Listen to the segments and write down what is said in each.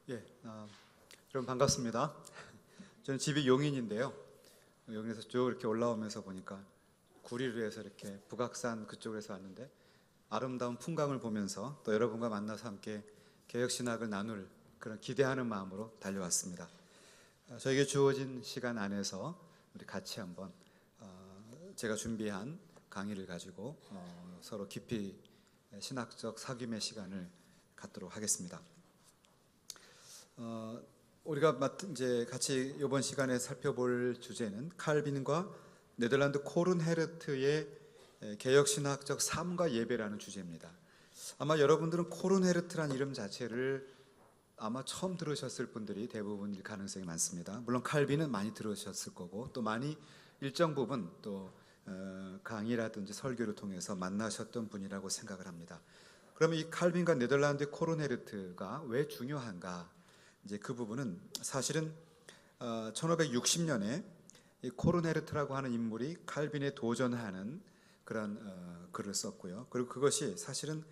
예, 여러분 반갑습니다. 저는 집이 용인인데요. 용인에서 쭉 이렇게 올라오면서 보니까 구리로 해서 이렇게 북악산 그쪽에서 왔는데 아름다운 풍광을 보면서 또 여러분과 만나서 함께 개혁신학을 나눌 그런 기대하는 마음으로 달려왔습니다. 저에게 주어진 시간 안에서 우리 같이 한번 제가 준비한 강의를 가지고 서로 깊이 신학적 사귐의 시간을 갖도록 하겠습니다. 우리가 이제 같이 이번 시간에 살펴볼 주제는 칼빈과 네덜란드 코른헤르트의 개혁신학적 삶과 예배라는 주제입니다. 아마 여러분들은 코른헤르트란 이름 자체를 아마 처음 들으셨을 분들이 대부분일 가능성이 많습니다. 물론 칼빈은 많이 들으셨을 거고 또 많이 일정 부분 또 강의라든지 설교를 통해서 만나셨던 분이라고 생각을 합니다. 그러면 이 칼빈과 네덜란드 코른헤르트가 왜 중요한가? 이제 그 부분은 사실은 1560년에 이 코른헤르트라고 하는 인물이 칼빈에 도전하는 그런 글을 썼고요. 그리고 그것이 사실은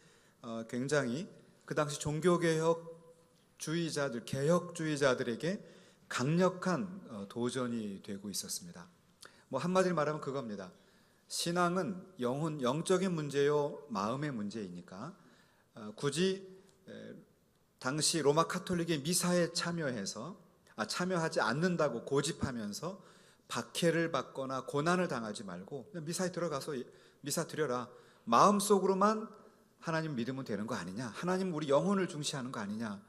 굉장히 그 당시 종교개혁주의자들, 개혁주의자들에게 강력한 도전이 되고 있었습니다. 뭐 한마디로 말하면 그겁니다. 신앙은 영적인 문제요, 마음의 문제이니까 굳이 당시 로마 카톨릭의 미사에 참여하지 않는다고 고집하면서 박해를 받거나 고난을 당하지 말고 미사에 들어가서 미사 드려라. 마음속으로만 하나님 믿으면 되는 거 아니냐. 하나님 우리 영혼을 중시하는 거 아니냐.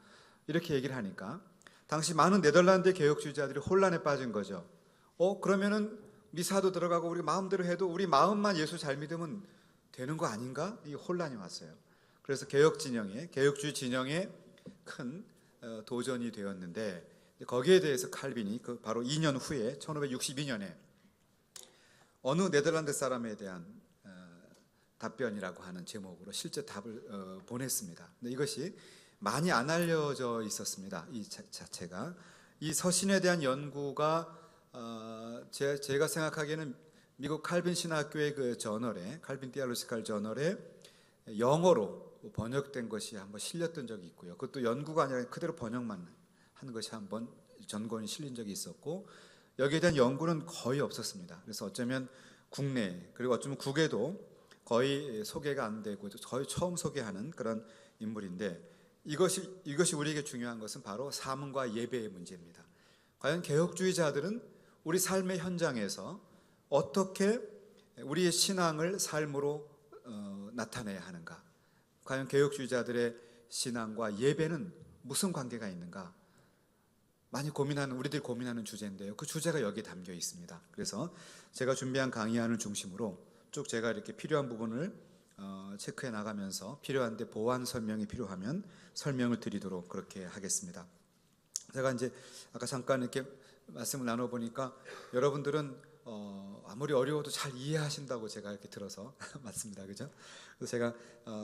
이렇게 얘기를 하니까 당시 많은 네덜란드 개혁주의자들이 혼란에 빠진 거죠. 그러면은 미사도 들어가고 우리 마음대로 해도 우리 마음만 예수 잘 믿으면 되는 거 아닌가? 이 혼란이 왔어요. 그래서 개혁주의 진영에 큰 도전이 되었는데 거기에 대해서 칼빈이 바로 2년 후에 1562년에 어느 네덜란드 사람에 대한 답변이라고 하는 제목으로 실제 답을 보냈습니다. 근데 이것이 많이 안 알려져 있었습니다. 이 자체가 이 서신에 대한 연구가 제가 생각하기에는 미국 칼빈 신학교의 그 저널에 칼빈 디알로지칼 저널에 영어로 번역된 것이 한번 실렸던 적이 있고요. 그것도 연구가 아니라 그대로 번역만 한 것이 한번 전권이 실린 적이 있었고 여기에 대한 연구는 거의 없었습니다. 그래서 어쩌면 국내 그리고 어쩌면 국외도 거의 소개가 안 되고 거의 처음 소개하는 그런 인물인데 이것이 우리에게 중요한 것은 바로 사문과 예배의 문제입니다. 과연 개혁주의자들은 우리 삶의 현장에서 어떻게 우리의 신앙을 삶으로 나타내야 하는가? 과연 개혁주의자들의 신앙과 예배는 무슨 관계가 있는가? 많이 우리들이 고민하는 주제인데요. 그 주제가 여기에 담겨 있습니다. 그래서 제가 준비한 강의안을 중심으로 쭉 제가 이렇게 필요한 부분을 체크해 나가면서 필요한데 보완 설명이 필요하면 설명을 드리도록 그렇게 하겠습니다. 제가 이제 아까 잠깐 이렇게 말씀을 나눠보니까 여러분들은 아무리 어려워도 잘 이해하신다고 제가 이렇게 들어서 맞습니다, 그죠? 그래서 제가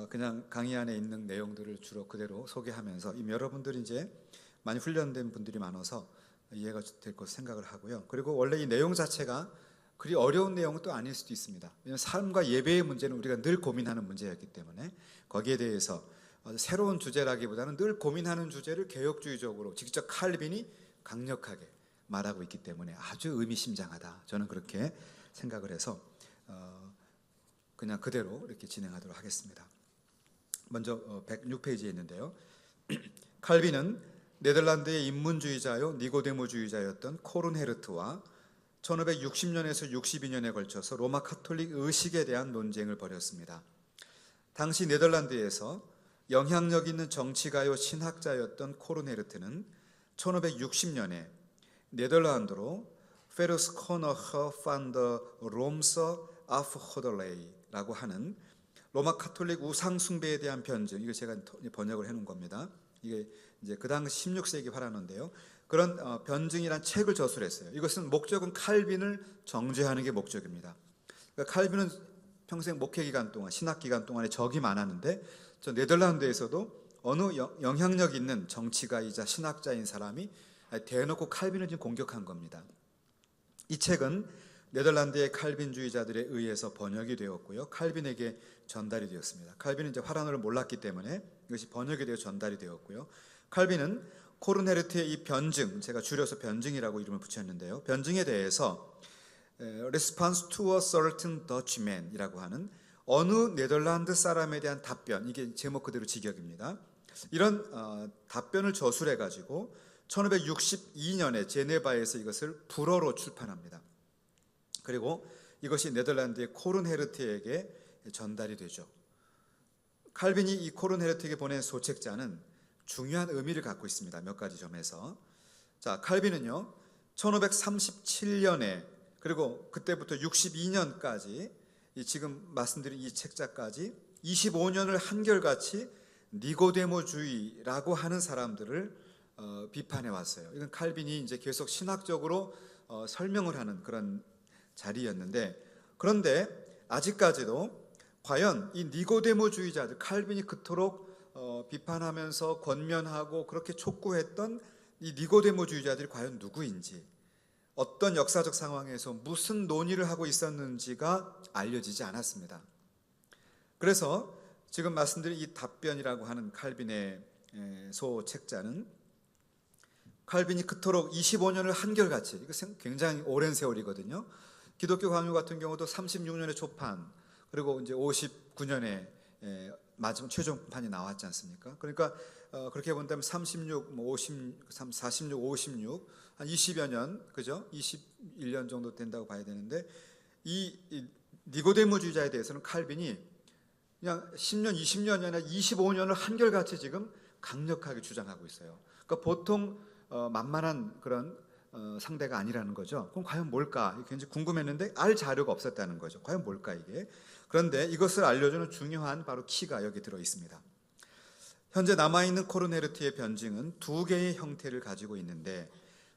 그냥 강의 안에 있는 내용들을 주로 그대로 소개하면서 이미 여러분들이 이제 많이 훈련된 분들이 많아서 이해가 될 것으로 생각을 하고요. 그리고 원래 이 내용 자체가 그리 어려운 내용은 또 아닐 수도 있습니다. 왜냐하면 삶과 예배의 문제는 우리가 늘 고민하는 문제였기 때문에 거기에 대해서 새로운 주제라기보다는 늘 고민하는 주제를 개혁주의적으로 직접 칼빈이 강력하게 말하고 있기 때문에 아주 의미심장하다. 저는 그렇게 생각을 해서 그냥 그대로 이렇게 진행하도록 하겠습니다. 먼저 106페이지에 있는데요. 칼빈은 네덜란드의 인문주의자요 니고데모주의자였던 코른헤르트와 1560년에서 62년에 걸쳐서 로마 카톨릭 의식에 대한 논쟁을 벌였습니다. 당시 네덜란드에서 영향력 있는 정치가요 신학자였던 코른헤르트는 1560년에 네덜란드로 페르스 코너허 판더 롬서 아프호덜레이라고 하는 로마 카톨릭 우상 숭배에 대한 변증, 이거 제가 번역을 해놓은 겁니다. 이게 이제 그 당시 16세기 화라는데요. 그런 변증이란 책을 저술했어요. 이것은 목적은 칼빈을 정죄하는 게 목적입니다. 그러니까 칼빈은 평생 목회 기간 동안, 신학 기간 동안에 적이 많았는데 저 네덜란드에서도 어느 영향력 있는 정치가이자 신학자인 사람이 대놓고 칼빈을 지금 공격한 겁니다. 이 책은 네덜란드의 칼빈주의자들에 의해서 번역이 되었고요. 칼빈에게 전달이 되었습니다. 칼빈은 이제 화란어를 몰랐기 때문에 이것이 번역이 되어 전달이 되었고요. 칼빈은 코르네르트의 이 변증, 제가 줄여서 변증이라고 이름을 붙였는데요. 변증에 대해서 Response to a certain Dutchman이라고 하는 어느 네덜란드 사람에 대한 답변, 이게 제목 그대로 직역입니다. 이런 답변을 저술해 가지고 1562년에 제네바에서 이것을 불어로 출판합니다. 그리고 이것이 네덜란드의 코른헤르트에게 전달이 되죠. 칼빈이 이 코른헤르트에게 보낸 소책자는 중요한 의미를 갖고 있습니다. 몇 가지 점에서. 자, 칼빈은요 1537년에 그리고 그때부터 62년까지 지금 말씀드린 이 책자까지 25년을 한결같이 니고데모주의라고 하는 사람들을 비판해 왔어요. 이건 칼빈이 이제 계속 신학적으로 설명을 하는 그런 자리였는데, 그런데 아직까지도 과연 이 니고데모주의자들, 칼빈이 그토록 비판하면서 권면하고 그렇게 촉구했던 이 니고데모주의자들이 과연 누구인지, 어떤 역사적 상황에서 무슨 논의를 하고 있었는지가 알려지지 않았습니다. 그래서 지금 말씀드린 이 답변이라고 하는 칼빈의 소책자는 칼빈이 그토록 25년을 한결같이, 이거 굉장히 오랜 세월이거든요. 기독교 강요 같은 경우도 36년의 초판, 그리고 이제 59년에 마지막 최종판이 나왔지 않습니까? 그러니까 그렇게 본다면 36, 46, 56, 한 20여 년, 그죠? 21년 정도 된다고 봐야 되는데, 이 니고데모주의자에 대해서는 칼빈이 그냥 10년, 20년이 아니라 25년을 한결같이 지금 강력하게 주장하고 있어요. 그러니까 보통 만만한 그런 상대가 아니라는 거죠. 그럼 과연 뭘까? 굉장히 궁금했는데 알 자료가 없었다는 거죠. 과연 뭘까 이게? 그런데 이것을 알려주는 중요한 바로 키가 여기 들어 있습니다. 현재 남아있는 코르네르트의 변증은 두 개의 형태를 가지고 있는데,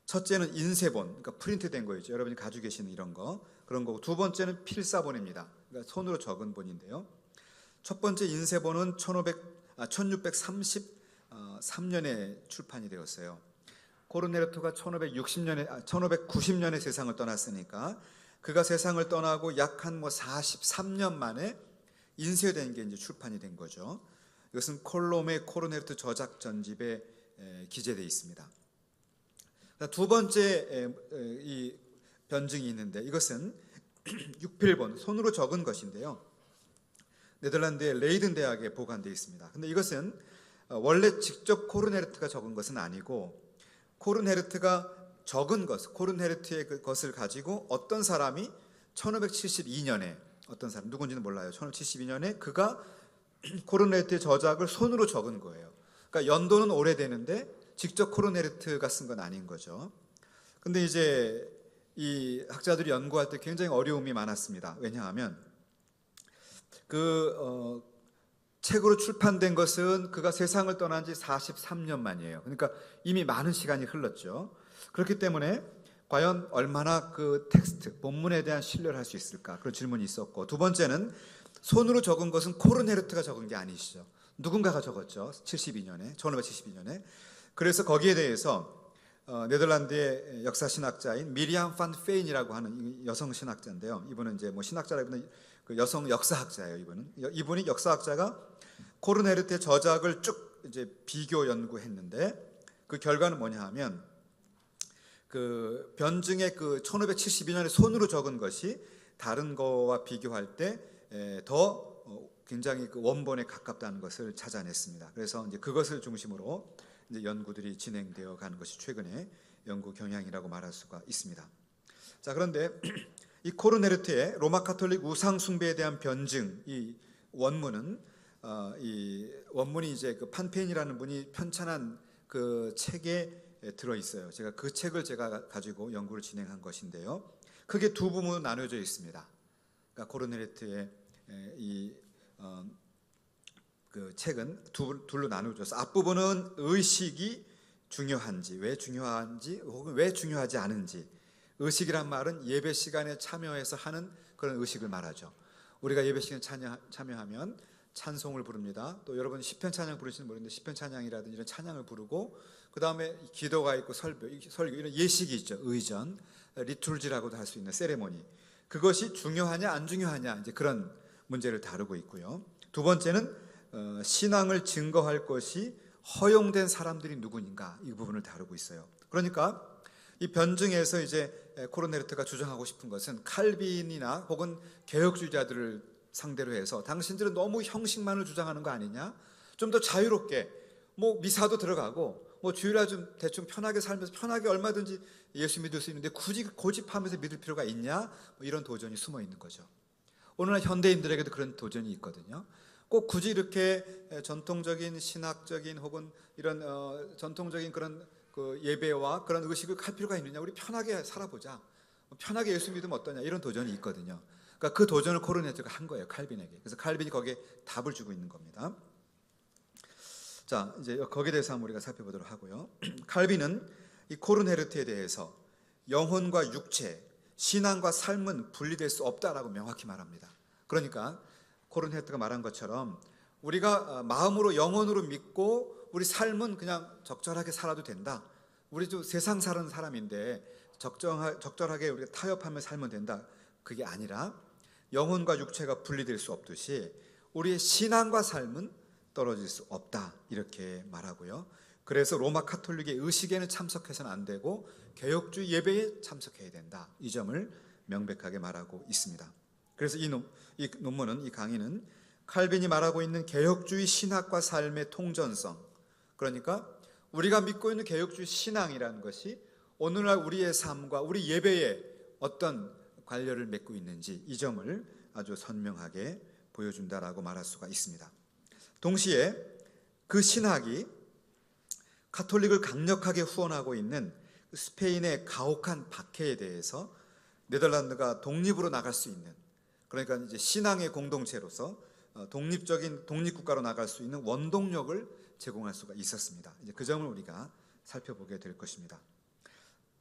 첫째는 인쇄본, 그러니까 프린트된 거죠. 여러분이 가지고 계시는 이런 거, 그런 거고, 두 번째는 필사본입니다. 그러니까 손으로 적은 본인데요. 첫 번째 인쇄본은 1633년에 출판이 되었어요. 코르네르트가 1590년에 세상을 떠났으니까 그가 세상을 떠나고 약 한 43년 만에 인쇄된 게 이제 출판이 된 거죠. 이것은 콜롬의 코르네르트 저작 전집에 기재되어 있습니다. 두 번째 이 변증이 있는데, 이것은 육필본, 손으로 적은 것인데요. 네덜란드의 레이든 대학에 보관되어 있습니다. 근데 이것은 원래 직접 코르네르트가 적은 것은 아니고, 코른헤르트가 적은 것, 코른헤르트의 그 것을 가지고 어떤 사람이 1572년에, 어떤 사람 누군지는 몰라요. 1572년에 그가 코른헤르트의 저작을 손으로 적은 거예요. 그러니까 연도는 오래되는데 직접 코른헤르트가 쓴 건 아닌 거죠. 근데 이제 이 학자들이 연구할 때 굉장히 어려움이 많았습니다. 왜냐하면 책으로 출판된 것은 그가 세상을 떠난 지 43년 만이에요. 그러니까 이미 많은 시간이 흘렀죠. 그렇기 때문에 과연 얼마나 그 텍스트, 본문에 대한 신뢰를 할 수 있을까? 그런 질문이 있었고, 두 번째는 손으로 적은 것은 코른헤르트가 적은 게 아니시죠. 누군가가 적었죠. 1572년에. 그래서 거기에 대해서 네덜란드의 역사신학자인 미리암 판 페인이라고 하는 여성 신학자인데요. 이분은 이제 뭐 신학자라기보다는 그 여성 역사학자예요. 이분이 역사학자가 코른헤르트의 저작을 쭉 이제 비교 연구했는데, 그 결과는 뭐냐 하면 그 변증의 그 1572년에 손으로 적은 것이 다른 거와 비교할 때 더 굉장히 그 원본에 가깝다는 것을 찾아냈습니다. 그래서 이제 그것을 중심으로 이제 연구들이 진행되어 가는 것이 최근의 연구 경향이라고 말할 수가 있습니다. 자, 그런데 이 코른헤르트의 로마 카톨릭 우상 숭배에 대한 변증, 이 원문은 이 원문이 이제 그 판페인이라는 분이 편찬한 그 책에 들어 있어요. 제가 그 책을 가지고 연구를 진행한 것인데요. 크게 두 부분으로 나눠져 있습니다. 그러니까 코른헤르트의 그 책은 둘로 나누어져서 앞부분은 의식이 중요한지, 왜 중요한지, 혹은 왜 중요하지 않은지. 의식이란 말은 예배 시간에 참여해서 하는 그런 의식을 말하죠. 우리가 예배 시간에 참여하면 찬송을 부릅니다. 또 여러분 시편 찬양 부르시는 모르는데 시편 찬양이라든지 이런 찬양을 부르고, 그 다음에 기도가 있고 설교 이런 예식이 있죠. 의전, 리툴지라고도 할 수 있는 세레모니. 그것이 중요하냐 안 중요하냐, 이제 그런 문제를 다루고 있고요. 두 번째는 신앙을 증거할 것이 허용된 사람들이 누구인가 이 부분을 다루고 있어요. 그러니까 이 변증에서 이제 코르네르트가 주장하고 싶은 것은 칼빈이나 혹은 개혁주의자들을 상대로 해서 당신들은 너무 형식만을 주장하는 거 아니냐? 좀 더 자유롭게 뭐 미사도 들어가고 뭐 주일날 좀 대충 편하게 살면서 편하게 얼마든지 예수 믿을 수 있는데 굳이 고집하면서 믿을 필요가 있냐? 뭐 이런 도전이 숨어 있는 거죠. 오늘날 현대인들에게도 그런 도전이 있거든요. 꼭 굳이 이렇게 전통적인 신학적인 혹은 이런 전통적인 그런 그 예배와 그런 의식을 할 필요가 있느냐? 우리 편하게 살아보자. 편하게 예수 믿으면 어떠냐? 이런 도전이 있거든요. 그러니까 그 도전을 코르네트가 한 거예요, 칼빈에게. 그래서 칼빈이 거기에 답을 주고 있는 겁니다. 자, 이제 거기에 대해서 한번 우리가 살펴보도록 하고요. 칼빈은 이 코르네르트에 대해서 영혼과 육체, 신앙과 삶은 분리될 수 없다라고 명확히 말합니다. 그러니까 코르네르트가 말한 것처럼 우리가 마음으로 영혼으로 믿고 우리 삶은 그냥 적절하게 살아도 된다. 우리 좀 세상 사는 사람인데 적절하게 우리가 타협하며 살면 된다. 그게 아니라 영혼과 육체가 분리될 수 없듯이 우리의 신앙과 삶은 떨어질 수 없다 이렇게 말하고요. 그래서 로마 카톨릭의 의식에는 참석해서는 안 되고 개혁주의 예배에 참석해야 된다. 이 점을 명백하게 말하고 있습니다. 그래서 이 논문은, 이 강의는 칼빈이 말하고 있는 개혁주의 신학과 삶의 통전성, 그러니까 우리가 믿고 있는 개혁주의 신앙이라는 것이 오늘날 우리의 삶과 우리 예배에 어떤 관련을 맺고 있는지 이 점을 아주 선명하게 보여준다라고 말할 수가 있습니다. 동시에 그 신학이 카톨릭을 강력하게 후원하고 있는 스페인의 가혹한 박해에 대해서 네덜란드가 독립으로 나갈 수 있는, 그러니까 이제 신앙의 공동체로서 독립적인 독립국가로 나갈 수 있는 원동력을 제공할 수가 있었습니다. 이제 그 점을 우리가 살펴보게 될 것입니다.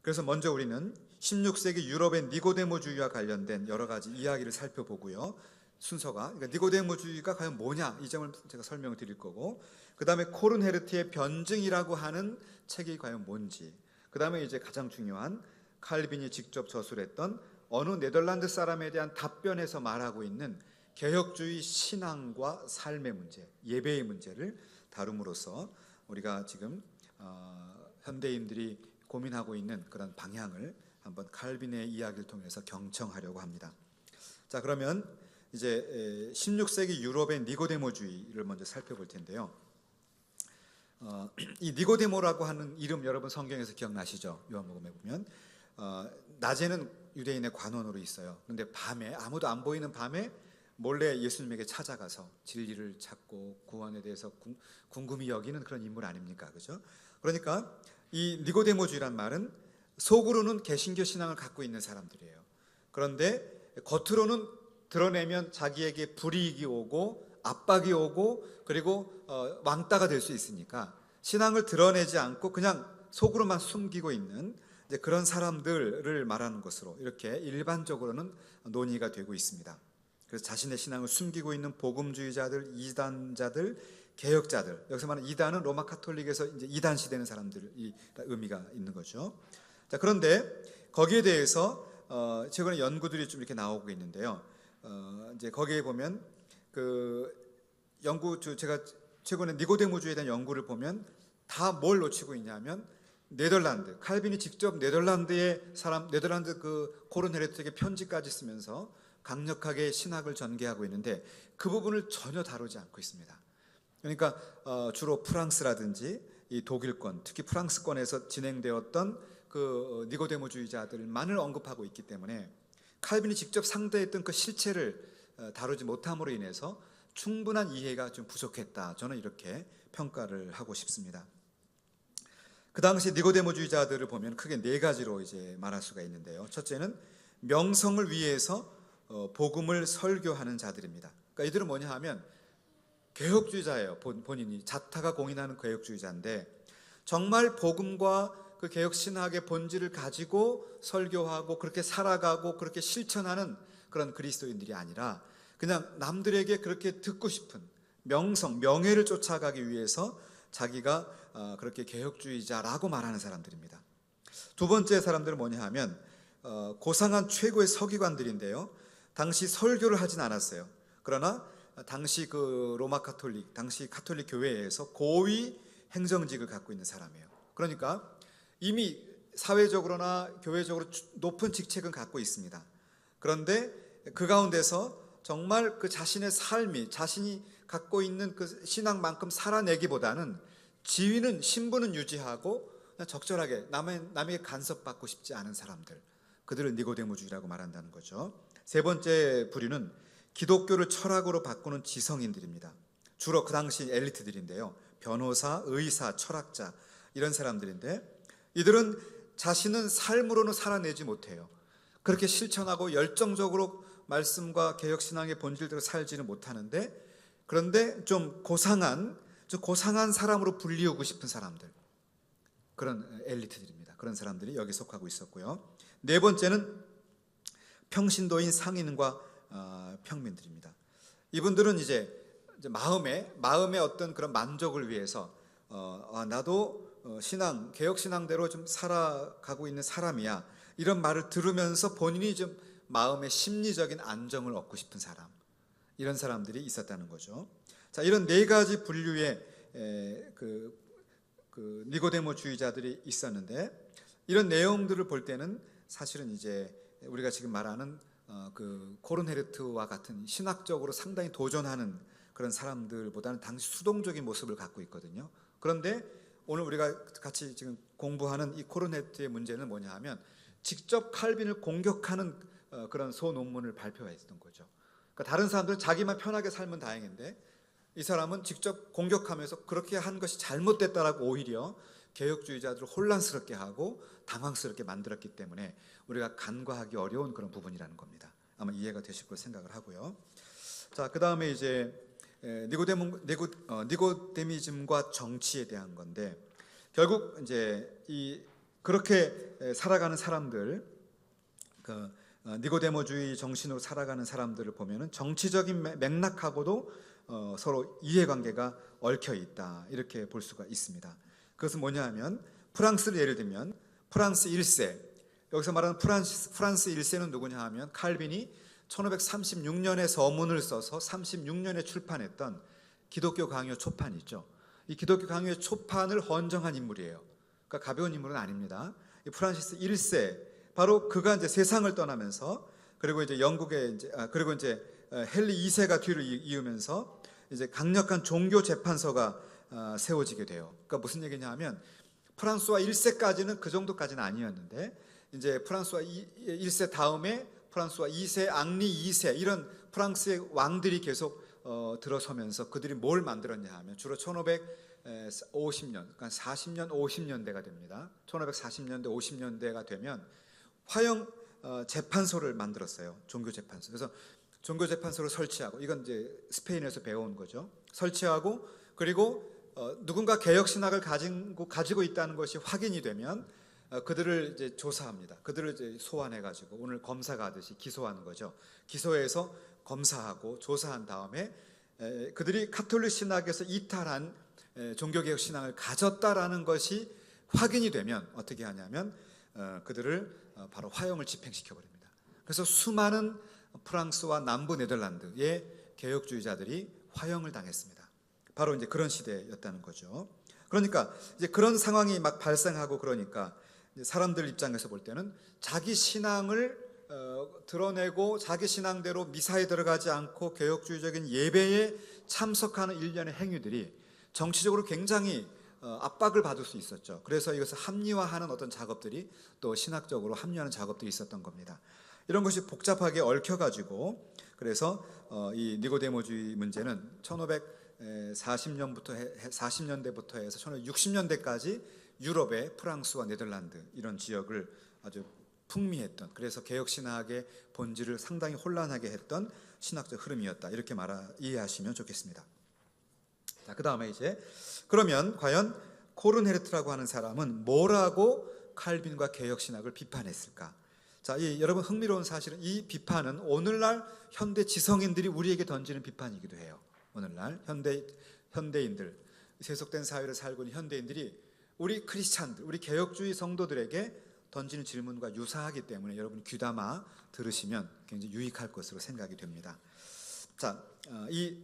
그래서 먼저 우리는 16세기 유럽의 니고데모주의와 관련된 여러 가지 이야기를 살펴보고요. 순서가, 그러니까 니고데모주의가 과연 뭐냐 이 점을 제가 설명을 드릴 거고, 그 다음에 코르네르트의 변증이라고 하는 책이 과연 뭔지, 그 다음에 이제 가장 중요한 칼빈이 직접 저술했던 어느 네덜란드 사람에 대한 답변에서 말하고 있는 개혁주의 신앙과 삶의 문제, 예배의 문제를 다룸으로써 우리가 지금 현대인들이 고민하고 있는 그런 방향을 한번 칼빈의 이야기를 통해서 경청하려고 합니다. 자, 그러면 이제 16세기 유럽의 니고데모주의를 먼저 살펴볼 텐데요. 이 니고데모라고 하는 이름 여러분 성경에서 기억나시죠? 요한복음에 보면 낮에는 유대인의 관원으로 있어요. 근데 밤에 아무도 안 보이는 밤에 몰래 예수님에게 찾아가서 진리를 찾고 구원에 대해서 궁금히 여기는 그런 인물 아닙니까? 그죠? 그러니까 이 니고데모주의란 말은 속으로는 개신교 신앙을 갖고 있는 사람들이에요. 그런데 겉으로는 드러내면 자기에게 불이익이 오고 압박이 오고 그리고 왕따가 될 수 있으니까 신앙을 드러내지 않고 그냥 속으로만 숨기고 있는 이제 그런 사람들을 말하는 것으로 이렇게 일반적으로는 논의가 되고 있습니다. 그래서 자신의 신앙을 숨기고 있는 복음주의자들, 이단자들, 개혁자들, 여기서 말하는 이단은 로마 카톨릭에서 이제 이단 시되는 사람들이 의미가 있는 거죠. 자, 그런데 거기에 대해서 최근에 연구들이 좀 이렇게 나오고 있는데요. 이제 거기에 보면 그 제가 최근에 니고데모주의에 대한 연구를 보면 다 뭘 놓치고 있냐면 네덜란드, 칼빈이 직접 네덜란드 그 코르네르트에게 편지까지 쓰면서 강력하게 신학을 전개하고 있는데 그 부분을 전혀 다루지 않고 있습니다. 그러니까 주로 프랑스라든지 이 독일권, 특히 프랑스권에서 진행되었던 그 니고데모주의자들만을 언급하고 있기 때문에 칼빈이 직접 상대했던 그 실체를 다루지 못함으로 인해서 충분한 이해가 좀 부족했다. 저는 이렇게 평가를 하고 싶습니다. 그 당시 니고데모주의자들을 보면 크게 네 가지로 이제 말할 수가 있는데요. 첫째는 명성을 위해서 복음을 설교하는 자들입니다. 그러니까 이들은 뭐냐 하면 개혁주의자예요. 본인이 자타가 공인하는 개혁주의자인데 정말 복음과 그 개혁신학의 본질을 가지고 설교하고 그렇게 살아가고 그렇게 실천하는 그런 그리스도인들이 아니라 그냥 남들에게 그렇게 듣고 싶은 명성, 명예를 쫓아가기 위해서 자기가 그렇게 개혁주의자라고 말하는 사람들입니다. 두 번째 사람들은 뭐냐 하면 고상한 최고의 서기관들인데요. 당시 설교를 하진 않았어요. 그러나 당시 그 로마 카톨릭, 당시 카톨릭 교회에서 고위 행정직을 갖고 있는 사람이에요. 그러니까 이미 사회적으로나 교회적으로 높은 직책은 갖고 있습니다. 그런데 그 가운데서 정말 그 자신의 삶이 자신이 갖고 있는 그 신앙만큼 살아내기보다는 지위는 신분은 유지하고 그냥 적절하게 남에게 간섭받고 싶지 않은 사람들, 그들을 니고데모주의라고 말한다는 거죠. 세 번째 부류는 기독교를 철학으로 바꾸는 지성인들입니다. 주로 그 당시 엘리트들인데요. 변호사, 의사, 철학자 이런 사람들인데 이들은 자신은 삶으로는 살아내지 못해요. 그렇게 실천하고 열정적으로 말씀과 개혁신앙의 본질대로 살지는 못하는데 그런데 좀 고상한 사람으로 불리우고 싶은 사람들, 그런 엘리트들입니다. 그런 사람들이 여기 속하고 있었고요. 네 번째는 평신도인 상인과 평민들입니다. 이분들은 이제 마음의 어떤 그런 만족을 위해서 나도 개혁 신앙대로 좀 살아가고 있는 사람이야, 이런 말을 들으면서 본인이 좀 마음의 심리적인 안정을 얻고 싶은 사람, 이런 사람들이 있었다는 거죠. 자, 이런 네 가지 분류의 그 니고데모주의자들이 있었는데 이런 내용들을 볼 때는 사실은 이제 우리가 지금 말하는 그 코른헤르트와 같은 신학적으로 상당히 도전하는 그런 사람들보다는 당시 수동적인 모습을 갖고 있거든요. 그런데 오늘 우리가 같이 지금 공부하는 이 코른헤르트의 문제는 뭐냐 하면 직접 칼빈을 공격하는 그런 소논문을 발표했던 거죠. 그러니까 다른 사람들은 자기만 편하게 살면 다행인데 이 사람은 직접 공격하면서 그렇게 한 것이 잘못됐다라고 오히려 개혁주의자들을 혼란스럽게 하고 당황스럽게 만들었기 때문에 우리가 간과하기 어려운 그런 부분이라는 겁니다. 아마 이해가 되실 걸 생각을 하고요. 자, 그 다음에 이제 니고데미즘과 정치에 대한 건데 결국 이제 그렇게 살아가는 사람들, 니고데모주의 정신으로 살아가는 사람들을 보면은 정치적인 맥락하고도 서로 이해관계가 얽혀 있다, 이렇게 볼 수가 있습니다. 그것은 뭐냐 하면 프랑스를 예를 들면 프랑스 1세, 여기서 말하는 프랑스 1세는 누구냐 하면 칼빈이 1536년에 서문을 써서 36년에 출판했던 기독교 강요 초판 있죠. 이 기독교 강요 초판을 헌정한 인물이에요. 그러니까 가벼운 인물은 아닙니다. 이 프란시스 1세, 바로 그가 이제 세상을 떠나면서 그리고 이제 영국에 그리고 이제 헨리 2세가 뒤를 이으면서 이제 강력한 종교 재판서가 세워지게 돼요. 그러니까 무슨 얘기냐 하면 프랑스와 1세까지는 그 정도까지는 아니었는데 이제 프랑스와 1세 다음에 프랑스와 2세, 앙리 2세 이런 프랑스의 왕들이 계속 들어서면서 그들이 뭘 만들었냐 하면 주로 1550년, 그러니까 40년, 50년대가 됩니다. 1540년대, 50년대가 되면 화형 재판소를 만들었어요. 종교 재판소. 그래서 종교 재판소를 설치하고, 이건 이제 스페인에서 배워온 거죠. 설치하고 그리고 누군가 개혁 신학을 가지고 있다는 것이 확인이 되면 그들을 이제 조사합니다. 그들을 이제 소환해 가지고 오늘 검사가 하듯이 기소하는 거죠. 기소해서 검사하고 조사한 다음에 그들이 가톨릭 신학에서 이탈한 종교개혁 신앙을 가졌다라는 것이 확인이 되면 어떻게 하냐면 그들을 바로 화형을 집행시켜 버립니다. 그래서 수많은 프랑스와 남부 네덜란드의 개혁주의자들이 화형을 당했습니다. 바로 이제 그런 시대였다는 거죠. 그러니까 이제 그런 상황이 막 발생하고 그러니까 사람들 입장에서 볼 때는 자기 신앙을 드러내고 자기 신앙대로 미사에 들어가지 않고 개혁주의적인 예배에 참석하는 일련의 행위들이 정치적으로 굉장히 압박을 받을 수 있었죠. 그래서 이것을 합리화하는 어떤 작업들이 또 신학적으로 합리화하는 작업들이 있었던 겁니다. 이런 것이 복잡하게 얽혀가지고 그래서 이 니고데모주의 문제는 40년대부터 해서 1960년대까지 유럽의 프랑스와 네덜란드 이런 지역을 아주 풍미했던, 그래서 개혁신학의 본질을 상당히 혼란하게 했던 신학적 흐름이었다, 이렇게 이해하시면 좋겠습니다. 자, 그 다음에 이제 그러면 과연 코른헤르트라고 하는 사람은 뭐라고 칼빈과 개혁신학을 비판했을까? 자, 여러분 흥미로운 사실은 이 비판은 오늘날 현대 지성인들이 우리에게 던지는 비판이기도 해요. 오늘날 현대인들, 세속된 사회를 살고 있는 현대인들이 우리 크리스찬들, 우리 개혁주의 성도들에게 던지는 질문과 유사하기 때문에 여러분 귀담아 들으시면 굉장히 유익할 것으로 생각이 됩니다. 자, 이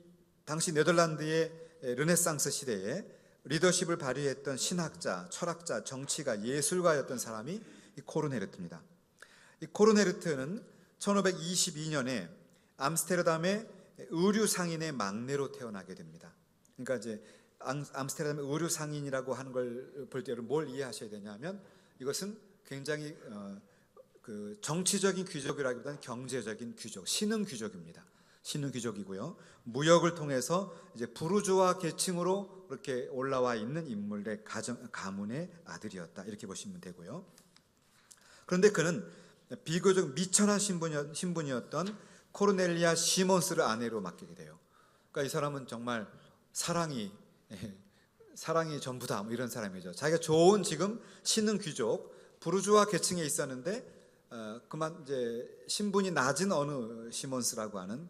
당시 네덜란드의 르네상스 시대에 리더십을 발휘했던 신학자, 철학자, 정치가, 예술가였던 사람이 이 코르네르트입니다. 이 코르네르트는 1522년에 암스테르담의 의류 상인의 막내로 태어나게 됩니다. 그러니까 이제 암스테르담의 의류 상인이라고 하는 걸 볼 때 뭘 이해하셔야 되냐면, 이것은 굉장히 그 정치적인 귀족이라기보다는 경제적인 귀족, 신흥 귀족입니다. 신흥 귀족이고요. 무역을 통해서 이제 부르주아 계층으로 그렇게 올라와 있는 인물의 가문의 아들이었다, 이렇게 보시면 되고요. 그런데 그는 비교적 미천한 신분이었던 코르넬리아 시몬스를 아내로 맡기게 돼요. 그러니까 이 사람은 정말 사랑이 전부다, 뭐 이런 사람이죠. 자기가 좋은 지금 신흥 귀족 부르주아 계층에 있었는데 그만 이제 신분이 낮은 어느 시몬스라고 하는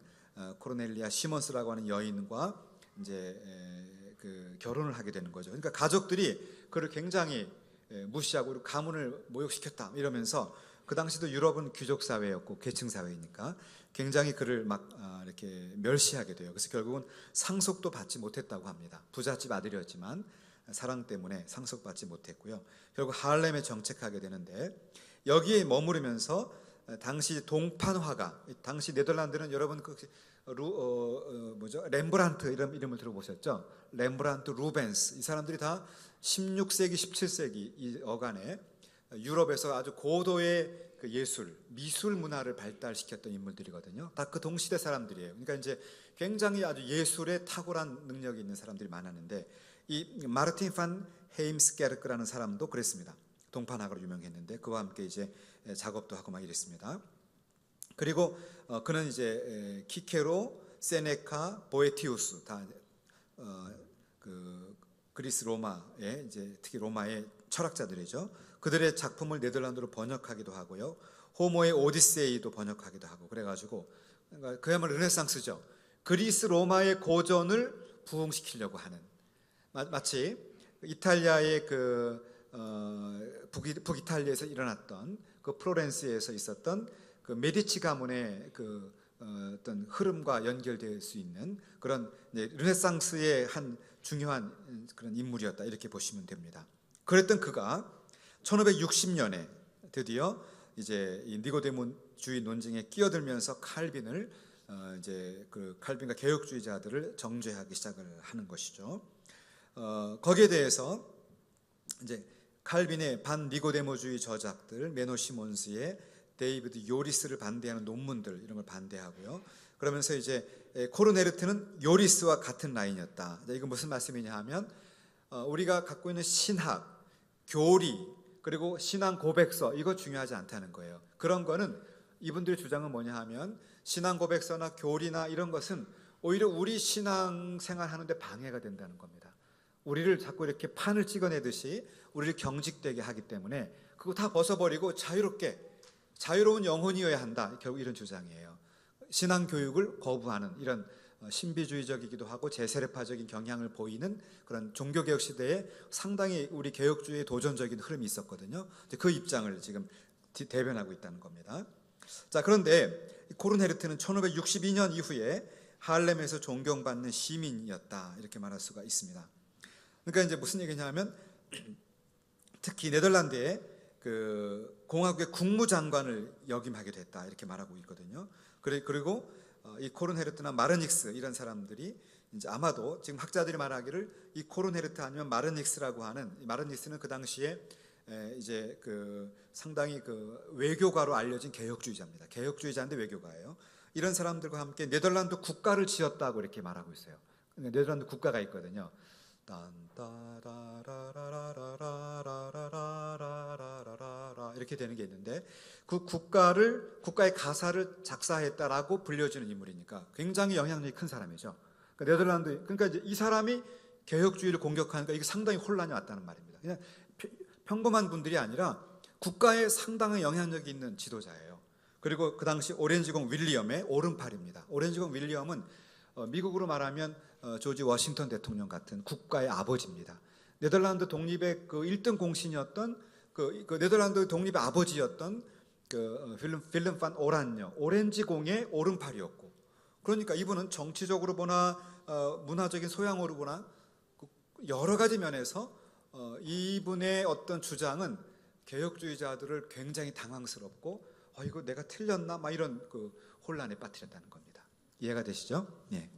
코르넬리아 시몬스라고 하는 여인과 이제 그 결혼을 하게 되는 거죠. 그러니까 가족들이 그를 굉장히 무시하고 가문을 모욕시켰다 이러면서, 그 당시도 유럽은 귀족 사회였고 계층 사회이니까 굉장히 그를 막 이렇게 멸시하게 돼요. 그래서 결국은 상속도 받지 못했다고 합니다. 부잣집 아들이었지만 사랑 때문에 상속받지 못했고요. 결국 하arlem에 정착하게 되는데, 여기에 머무르면서 당시 동판화가, 당시 네덜란드는 여러분 렘브란트 이런 이름을 들어보셨죠? 렘브란트, 루벤스, 이 사람들이 다 16세기, 17세기 이 어간에 유럽에서 아주 고도의 그 예술, 미술 문화를 발달시켰던 인물들이거든요. 다 그 동시대 사람들이에요. 그러니까 이제 굉장히 아주 예술에 탁월한 능력이 있는 사람들이 많았는데, 이 마르틴 판 헤임스케르크라는 사람도 그랬습니다. 동판학으로 유명했는데 그와 함께 이제 작업도 하고 막 이랬습니다. 그리고 그는 이제 키케로, 세네카, 보에티우스 다 그 그리스 로마의 이제 특히 로마의 철학자들이죠. 그들의 작품을 네덜란드로 번역하기도 하고요. 호모의 오디세이도 번역하기도 하고 그래가지고 그러니까 그야말로 르네상스죠. 그리스 로마의 고전을 부흥시키려고 하는, 마치 이탈리아의 북이탈리아에서 일어났던 그 플로렌스에서 있었던 그 메디치 가문의 그 어떤 흐름과 연결될 수 있는 그런 르네상스의 한 중요한 그런 인물이었다, 이렇게 보시면 됩니다. 그랬던 그가 1560년에 드디어 이제 이 니고데모주의 논쟁에 끼어들면서 칼빈을 이제 그 칼빈과 개혁주의자들을 정죄하기 시작을 하는 것이죠. 거기에 대해서 이제 칼빈의 반 니고데모주의 저작들, 메노 시몬스의 데이비드 요리스를 반대하는 논문들, 이런 걸 반대하고요. 그러면서 이제 코르네르트는 요리스와 같은 라인이었다. 이건 무슨 말씀이냐 하면, 우리가 갖고 있는 신학, 교리, 그리고 신앙 고백서, 이거 중요하지 않다는 거예요. 그런 거는, 이분들의 주장은 뭐냐 하면, 신앙 고백서나 교리나 이런 것은 오히려 우리 신앙 생활하는데 방해가 된다는 겁니다. 우리를 자꾸 이렇게 판을 찍어내듯이 우리를 경직되게 하기 때문에 그거 다 벗어버리고 자유로운 영혼이어야 한다, 결국 이런 주장이에요. 신앙 교육을 거부하는 이런 신비주의적이기도 하고 제세례파적인 경향을 보이는 그런 종교개혁 시대에 상당히 우리 개혁주의의 도전적인 흐름이 있었거든요. 그 입장을 지금 대변하고 있다는 겁니다. 자, 그런데 코르네르트는 1562년 이후에 하arlem에서 존경받는 시민이었다, 이렇게 말할 수가 있습니다. 그러니까 이제 무슨 얘기냐면, 특히 네덜란드의 그 공화국의 국무장관을 역임하게 됐다, 이렇게 말하고 있거든요. 그리고 이 코르네르트나 마르닉스 이런 사람들이 이제 아마도 지금 학자들이 말하기를 이 코르네르트 아니면 마르닉스라고 하는, 마르닉스는 그 당시에 이제 그 상당히 그 외교가로 알려진 개혁주의자입니다. 개혁주의자인데 외교가예요. 이런 사람들과 함께 네덜란드 국가를 지었다고 이렇게 말하고 있어요. 네덜란드 국가가 있거든요. 이렇게 되는 게 있는데, 그 국가의 가사를 작사했다라고 불려지는 인물이니까 굉장히 영향력이 큰 사람이죠. 그러니까 네덜란드, 그러니까 이제 이 사람이 개혁주의를 공격하니까 이게 상당히 혼란이 왔다는 말입니다. 그냥 평범한 분들이 아니라 국가에 상당한 영향력이 있는 지도자예요. 그리고 그 당시 오렌지공 윌리엄의 오른팔입니다. 오렌지공 윌리엄은 미국으로 말하면 조지 워싱턴 대통령 같은 국가의 아버지입니다. 네덜란드 독립의 그 1등 공신이었던 그 네덜란드 독립의 아버지였던 그 필름 판 오란요, 오렌지공의 오른팔이었고, 그러니까 이분은 정치적으로 보나 문화적인 소양으로 보나 여러 가지 면에서 이분의 어떤 주장은 개혁주의자들을 굉장히 당황스럽고 이거 내가 틀렸나 막 이런 그 혼란에 빠뜨렸다는 겁니다. 이해가 되시죠? 예.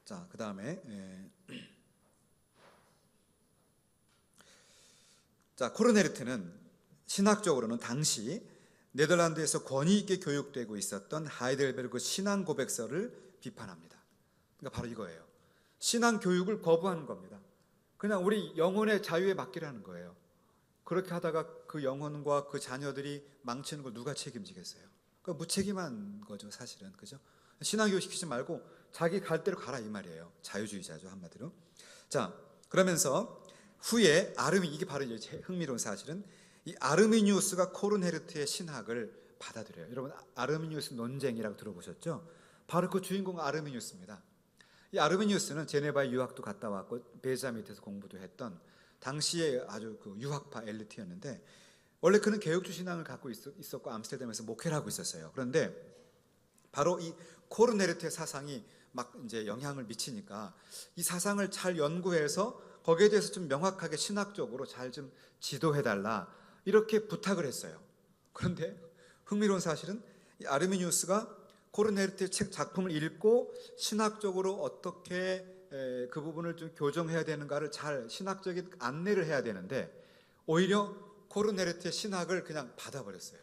자, 그 다음에 자, 코르네르트는 신학적으로는 당시 네덜란드에서 권위 있게 교육되고 있었던 하이델베르그 신앙 고백서를 비판합니다. 그러니까 바로 이거예요. 신앙 교육을 거부하는 겁니다. 그냥 우리 영혼의 자유에 맡기라는 거예요. 그렇게 하다가 그 영혼과 그 자녀들이 망치는 걸 누가 책임지겠어요? 그러니까 무책임한 거죠, 사실은. 그죠? 신앙 교육 시키지 말고 자기 갈 대로 가라 이 말이에요. 자유주의자죠, 한마디로. 자, 그러면서 후에 이게 바로 이제 흥미로운 사실은 이 아르미니우스가 코르네르트의 신학을 받아들여요. 여러분 아르미니우스 논쟁이라고 들어보셨죠? 바로 그 주인공 아르미니우스입니다. 이 아르미니우스는 제네바에 유학도 갔다 왔고 베자 밑에서 공부도 했던 당시에 아주 그 유학파 엘리트였는데 원래 그는 개혁주 신앙을 갖고 있었고 암스테르담에서 목회를 하고 있었어요. 그런데 바로 이 코르네르트의 사상이 막 이제 영향을 미치니까 이 사상을 잘 연구해서 거기에 대해서 좀 명확하게 신학적으로 잘 좀 지도해달라 이렇게 부탁을 했어요. 그런데 흥미로운 사실은 이 아르미니우스가 코르네르트의 작품을 읽고 신학적으로 어떻게 그 부분을 좀 교정해야 되는가를 잘 신학적인 안내를 해야 되는데 오히려 코르네르트의 신학을 그냥 받아버렸어요.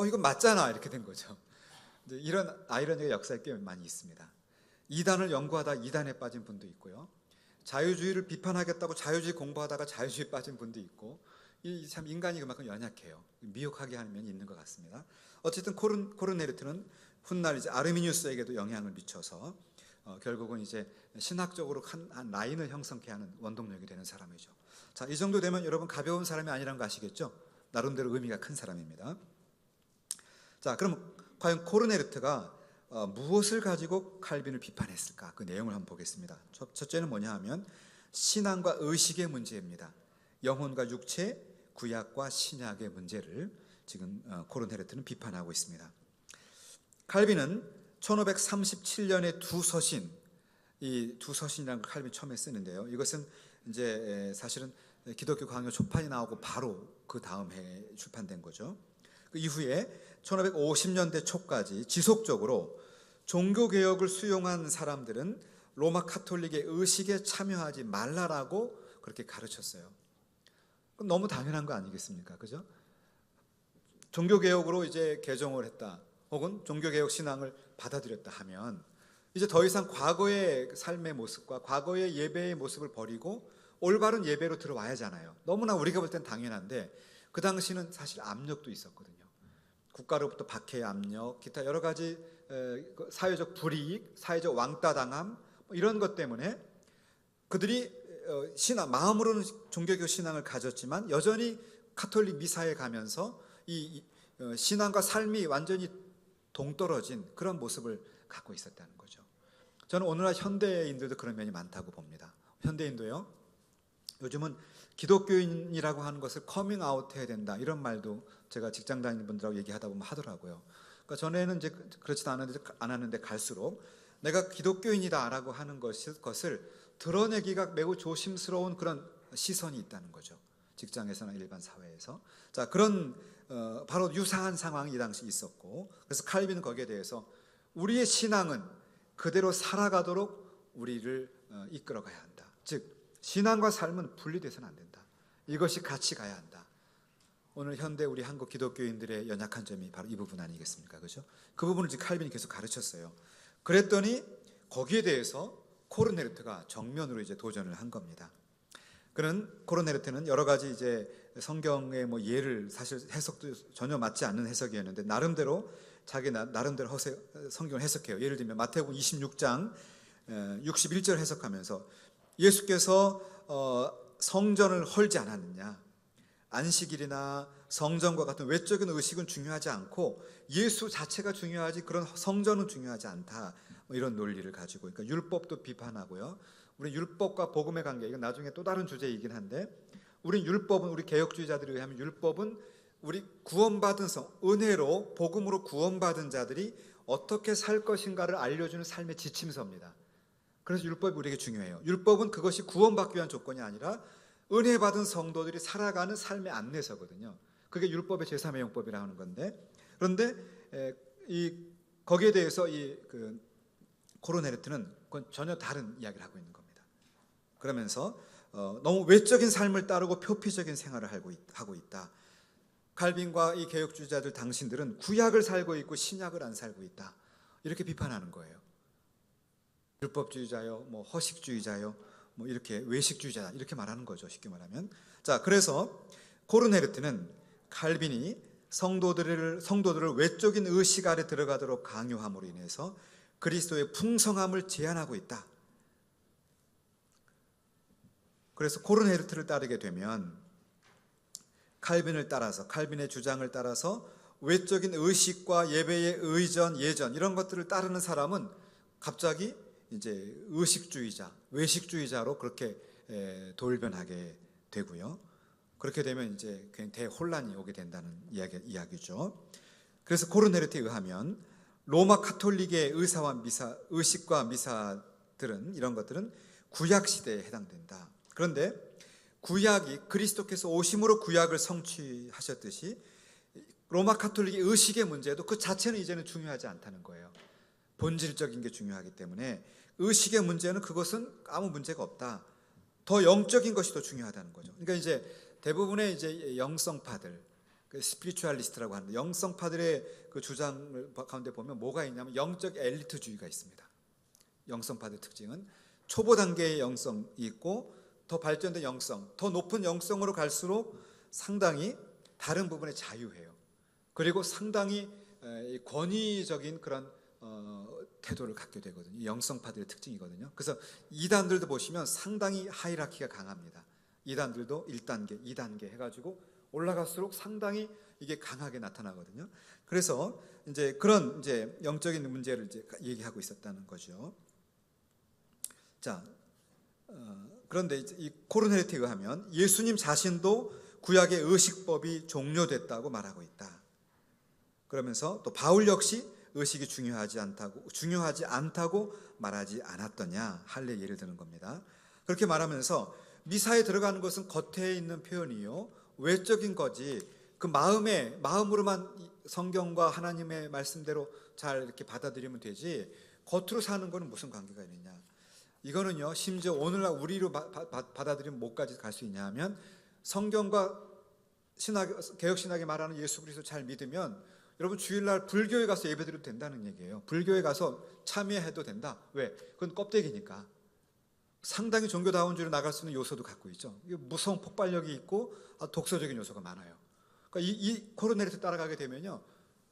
이거 맞잖아 이렇게 된 거죠. 이런 아이러니가 역사에 꽤 많이 있습니다. 이단을 연구하다 이단에 빠진 분도 있고요. 자유주의를 비판하겠다고 자유주의 공부하다가 자유주의 빠진 분도 있고 참 인간이 그만큼 연약해요. 미혹하게 하는 면이 있는 것 같습니다. 어쨌든 코르네르트는 훗날 이제 아르미니우스에게도 영향을 미쳐서 결국은 이제 신학적으로 한 라인을 형성케 하는 원동력이 되는 사람이죠. 자, 이 정도 되면 여러분 가벼운 사람이 아니라는 거 아시겠죠? 나름대로 의미가 큰 사람입니다. 자, 그럼 과연 코르네르트가 무엇을 가지고 칼빈을 비판했을까? 그 내용을 한번 보겠습니다. 첫째는 뭐냐 하면 신앙과 의식의 문제입니다. 영혼과 육체, 구약과 신약의 문제를 지금 코르네르트는 비판하고 있습니다. 칼빈은 1537년에 두 서신, 이 두 서신이라는 걸 칼빈이 처음에 쓰는데요. 이것은 이제 사실은 기독교 강요 초판이 나오고 바로 그 다음 해에 출판된 거죠. 그 이후에 1550년대 초까지 지속적으로 종교개혁을 수용한 사람들은 로마 카톨릭의 의식에 참여하지 말라라고 그렇게 가르쳤어요. 그럼 너무 당연한 거 아니겠습니까? 그죠? 종교개혁으로 이제 개종을 했다. 혹은 종교개혁 신앙을 받아들였다 하면 이제 더 이상 과거의 삶의 모습과 과거의 예배의 모습을 버리고 올바른 예배로 들어와야 하잖아요. 너무나 우리가 볼 땐 당연한데 그 당시는 사실 압력도 있었거든요. 국가로부터 박해의 압력, 기타 여러 가지 사회적 불이익, 사회적 왕따당함 이런 것 때문에 그들이 마음으로는 종교개혁 신앙을 가졌지만 여전히 카톨릭 미사에 가면서 이 신앙과 삶이 완전히 동떨어진 그런 모습을 갖고 있었다는 거죠. 저는 오늘날 현대인들도 그런 면이 많다고 봅니다. 현대인도요. 요즘은 기독교인이라고 하는 것을 커밍아웃 해야 된다 이런 말도 제가 직장 다니는 분들하고 얘기하다 보면 하더라고요. 그러니까 전에는 이제 그렇지도 않았는데 갈수록 내가 기독교인이다라고 하는 것을 드러내기가 매우 조심스러운 그런 시선이 있다는 거죠. 직장에서나 일반 사회에서. 자, 그런 바로 유사한 상황이 이 당시 있었고, 그래서 칼빈은 거기에 대해서 우리의 신앙은 그대로 살아가도록 우리를 이끌어 가야 한다. 즉 신앙과 삶은 분리돼서는 안 된다. 이것이 같이 가야 한다. 오늘 현대 우리 한국 기독교인들의 연약한 점이 바로 이 부분 아니겠습니까? 그죠? 그 부분을 지금 칼빈이 계속 가르쳤어요. 그랬더니 거기에 대해서 코르네르트가 정면으로 이제 도전을 한 겁니다. 그는 코르네르트는 여러 가지 이제 성경의 뭐 예를 사실 해석도 전혀 맞지 않는 해석이었는데 나름대로 자기 나름대로 성경을 해석해요. 예를 들면 마태복음 26장 61절 해석하면서 예수께서 성전을 헐지 않았느냐, 안식일이나 성전과 같은 외적인 의식은 중요하지 않고 예수 자체가 중요하지 그런 성전은 중요하지 않다, 뭐 이런 논리를 가지고, 그러니까 율법도 비판하고요. 우리 율법과 복음의 관계, 이건 나중에 또 다른 주제이긴 한데, 우리 율법은, 우리 개혁주의자들에 의하면 율법은 우리 구원받은 은혜로 복음으로 구원받은 자들이 어떻게 살 것인가를 알려주는 삶의 지침서입니다. 그래서 율법이 우리에게 중요해요. 율법은 그것이 구원받기 위한 조건이 아니라 은혜 받은 성도들이 살아가는 삶의 안내서거든요. 그게 율법의 제3의 영법이라 하는 건데, 그런데 거기에 대해서 코르넬리트는 그건 전혀 다른 이야기를 하고 있는 겁니다. 그러면서 너무 외적인 삶을 따르고 표피적인 생활을 하고 있다. 칼빈과 이 개혁주의자들 당신들은 구약을 살고 있고 신약을 안 살고 있다. 이렇게 비판하는 거예요. 율법주의자요, 뭐 허식주의자요, 뭐 이렇게 외식주의자 이렇게 말하는 거죠. 쉽게 말하면. 자, 그래서 코르넬리트는 칼빈이 성도들을 외적인 의식 아래 들어가도록 강요함으로 인해서 그리스도의 풍성함을 제한하고 있다. 그래서 코르넬리트를 따르게 되면 칼빈의 주장을 따라서 외적인 의식과 예배의 의전, 예전 이런 것들을 따르는 사람은 갑자기 이제 의식주의자, 외식주의자로 그렇게 돌변하게 되고요. 그렇게 되면 이제 그냥 대혼란이 오게 된다는 이야기죠. 그래서 코르넬리트에 의하면 로마 카톨릭의 의식과 미사들은 이런 것들은 구약 시대에 해당된다. 그런데 구약이 그리스도께서 오심으로 구약을 성취하셨듯이 로마 카톨릭의 의식의 문제도 그 자체는 이제는 중요하지 않다는 거예요. 본질적인 게 중요하기 때문에 의식의 문제는 그것은 아무 문제가 없다. 더 영적인 것이 더 중요하다는 거죠. 그러니까 이제 대부분의 이제 영성파들, 스피리추얼리스트라고 하는데 영성파들의 그 주장 가운데 보면 뭐가 있냐면 영적 엘리트주의가 있습니다. 영성파들의 특징은 초보 단계의 영성이 있고 더 발전된 영성, 더 높은 영성으로 갈수록 상당히 다른 부분에 자유해요. 그리고 상당히 권위적인 그런 태도를 갖게 되거든요. 영성파들의 특징이거든요. 그래서 이단들도 보시면 상당히 하이라키가 강합니다. 이단들도 1단계, 2단계 해가지고 올라갈수록 상당히 이게 강하게 나타나거든요. 그래서 이제 그런 이제 영적인 문제를 이제 얘기하고 있었다는 거죠. 자, 그런데 이 코르넬리트에 의하면 예수님 자신도 구약의 의식법이 종료됐다고 말하고 있다. 그러면서 또 바울 역시 의식이 중요하지 않다고 말하지 않았더냐 할례 예를 드는 겁니다. 그렇게 말하면서 미사에 들어가는 것은 겉에 있는 표현이요 외적인 거지 그 마음으로만 성경과 하나님의 말씀대로 잘 이렇게 받아들이면 되지 겉으로 사는 거는 무슨 관계가 있느냐. 이거는요 심지어 오늘날 우리로 받아들이면 뭐까지 갈 수 있냐 하면 성경과 개혁신학이 말하는 예수 그리스도 잘 믿으면 여러분 주일날 불교에 가서 예배드려도 된다는 얘기예요. 불교에 가서 참여해도 된다. 왜? 그건 껍데기니까. 상당히 종교다운 줄로 나갈 수 있는 요소도 갖고 있죠. 무서운 폭발력이 있고 독서적인 요소가 많아요. 그러니까 이 코르넬리트 따라가게 되면요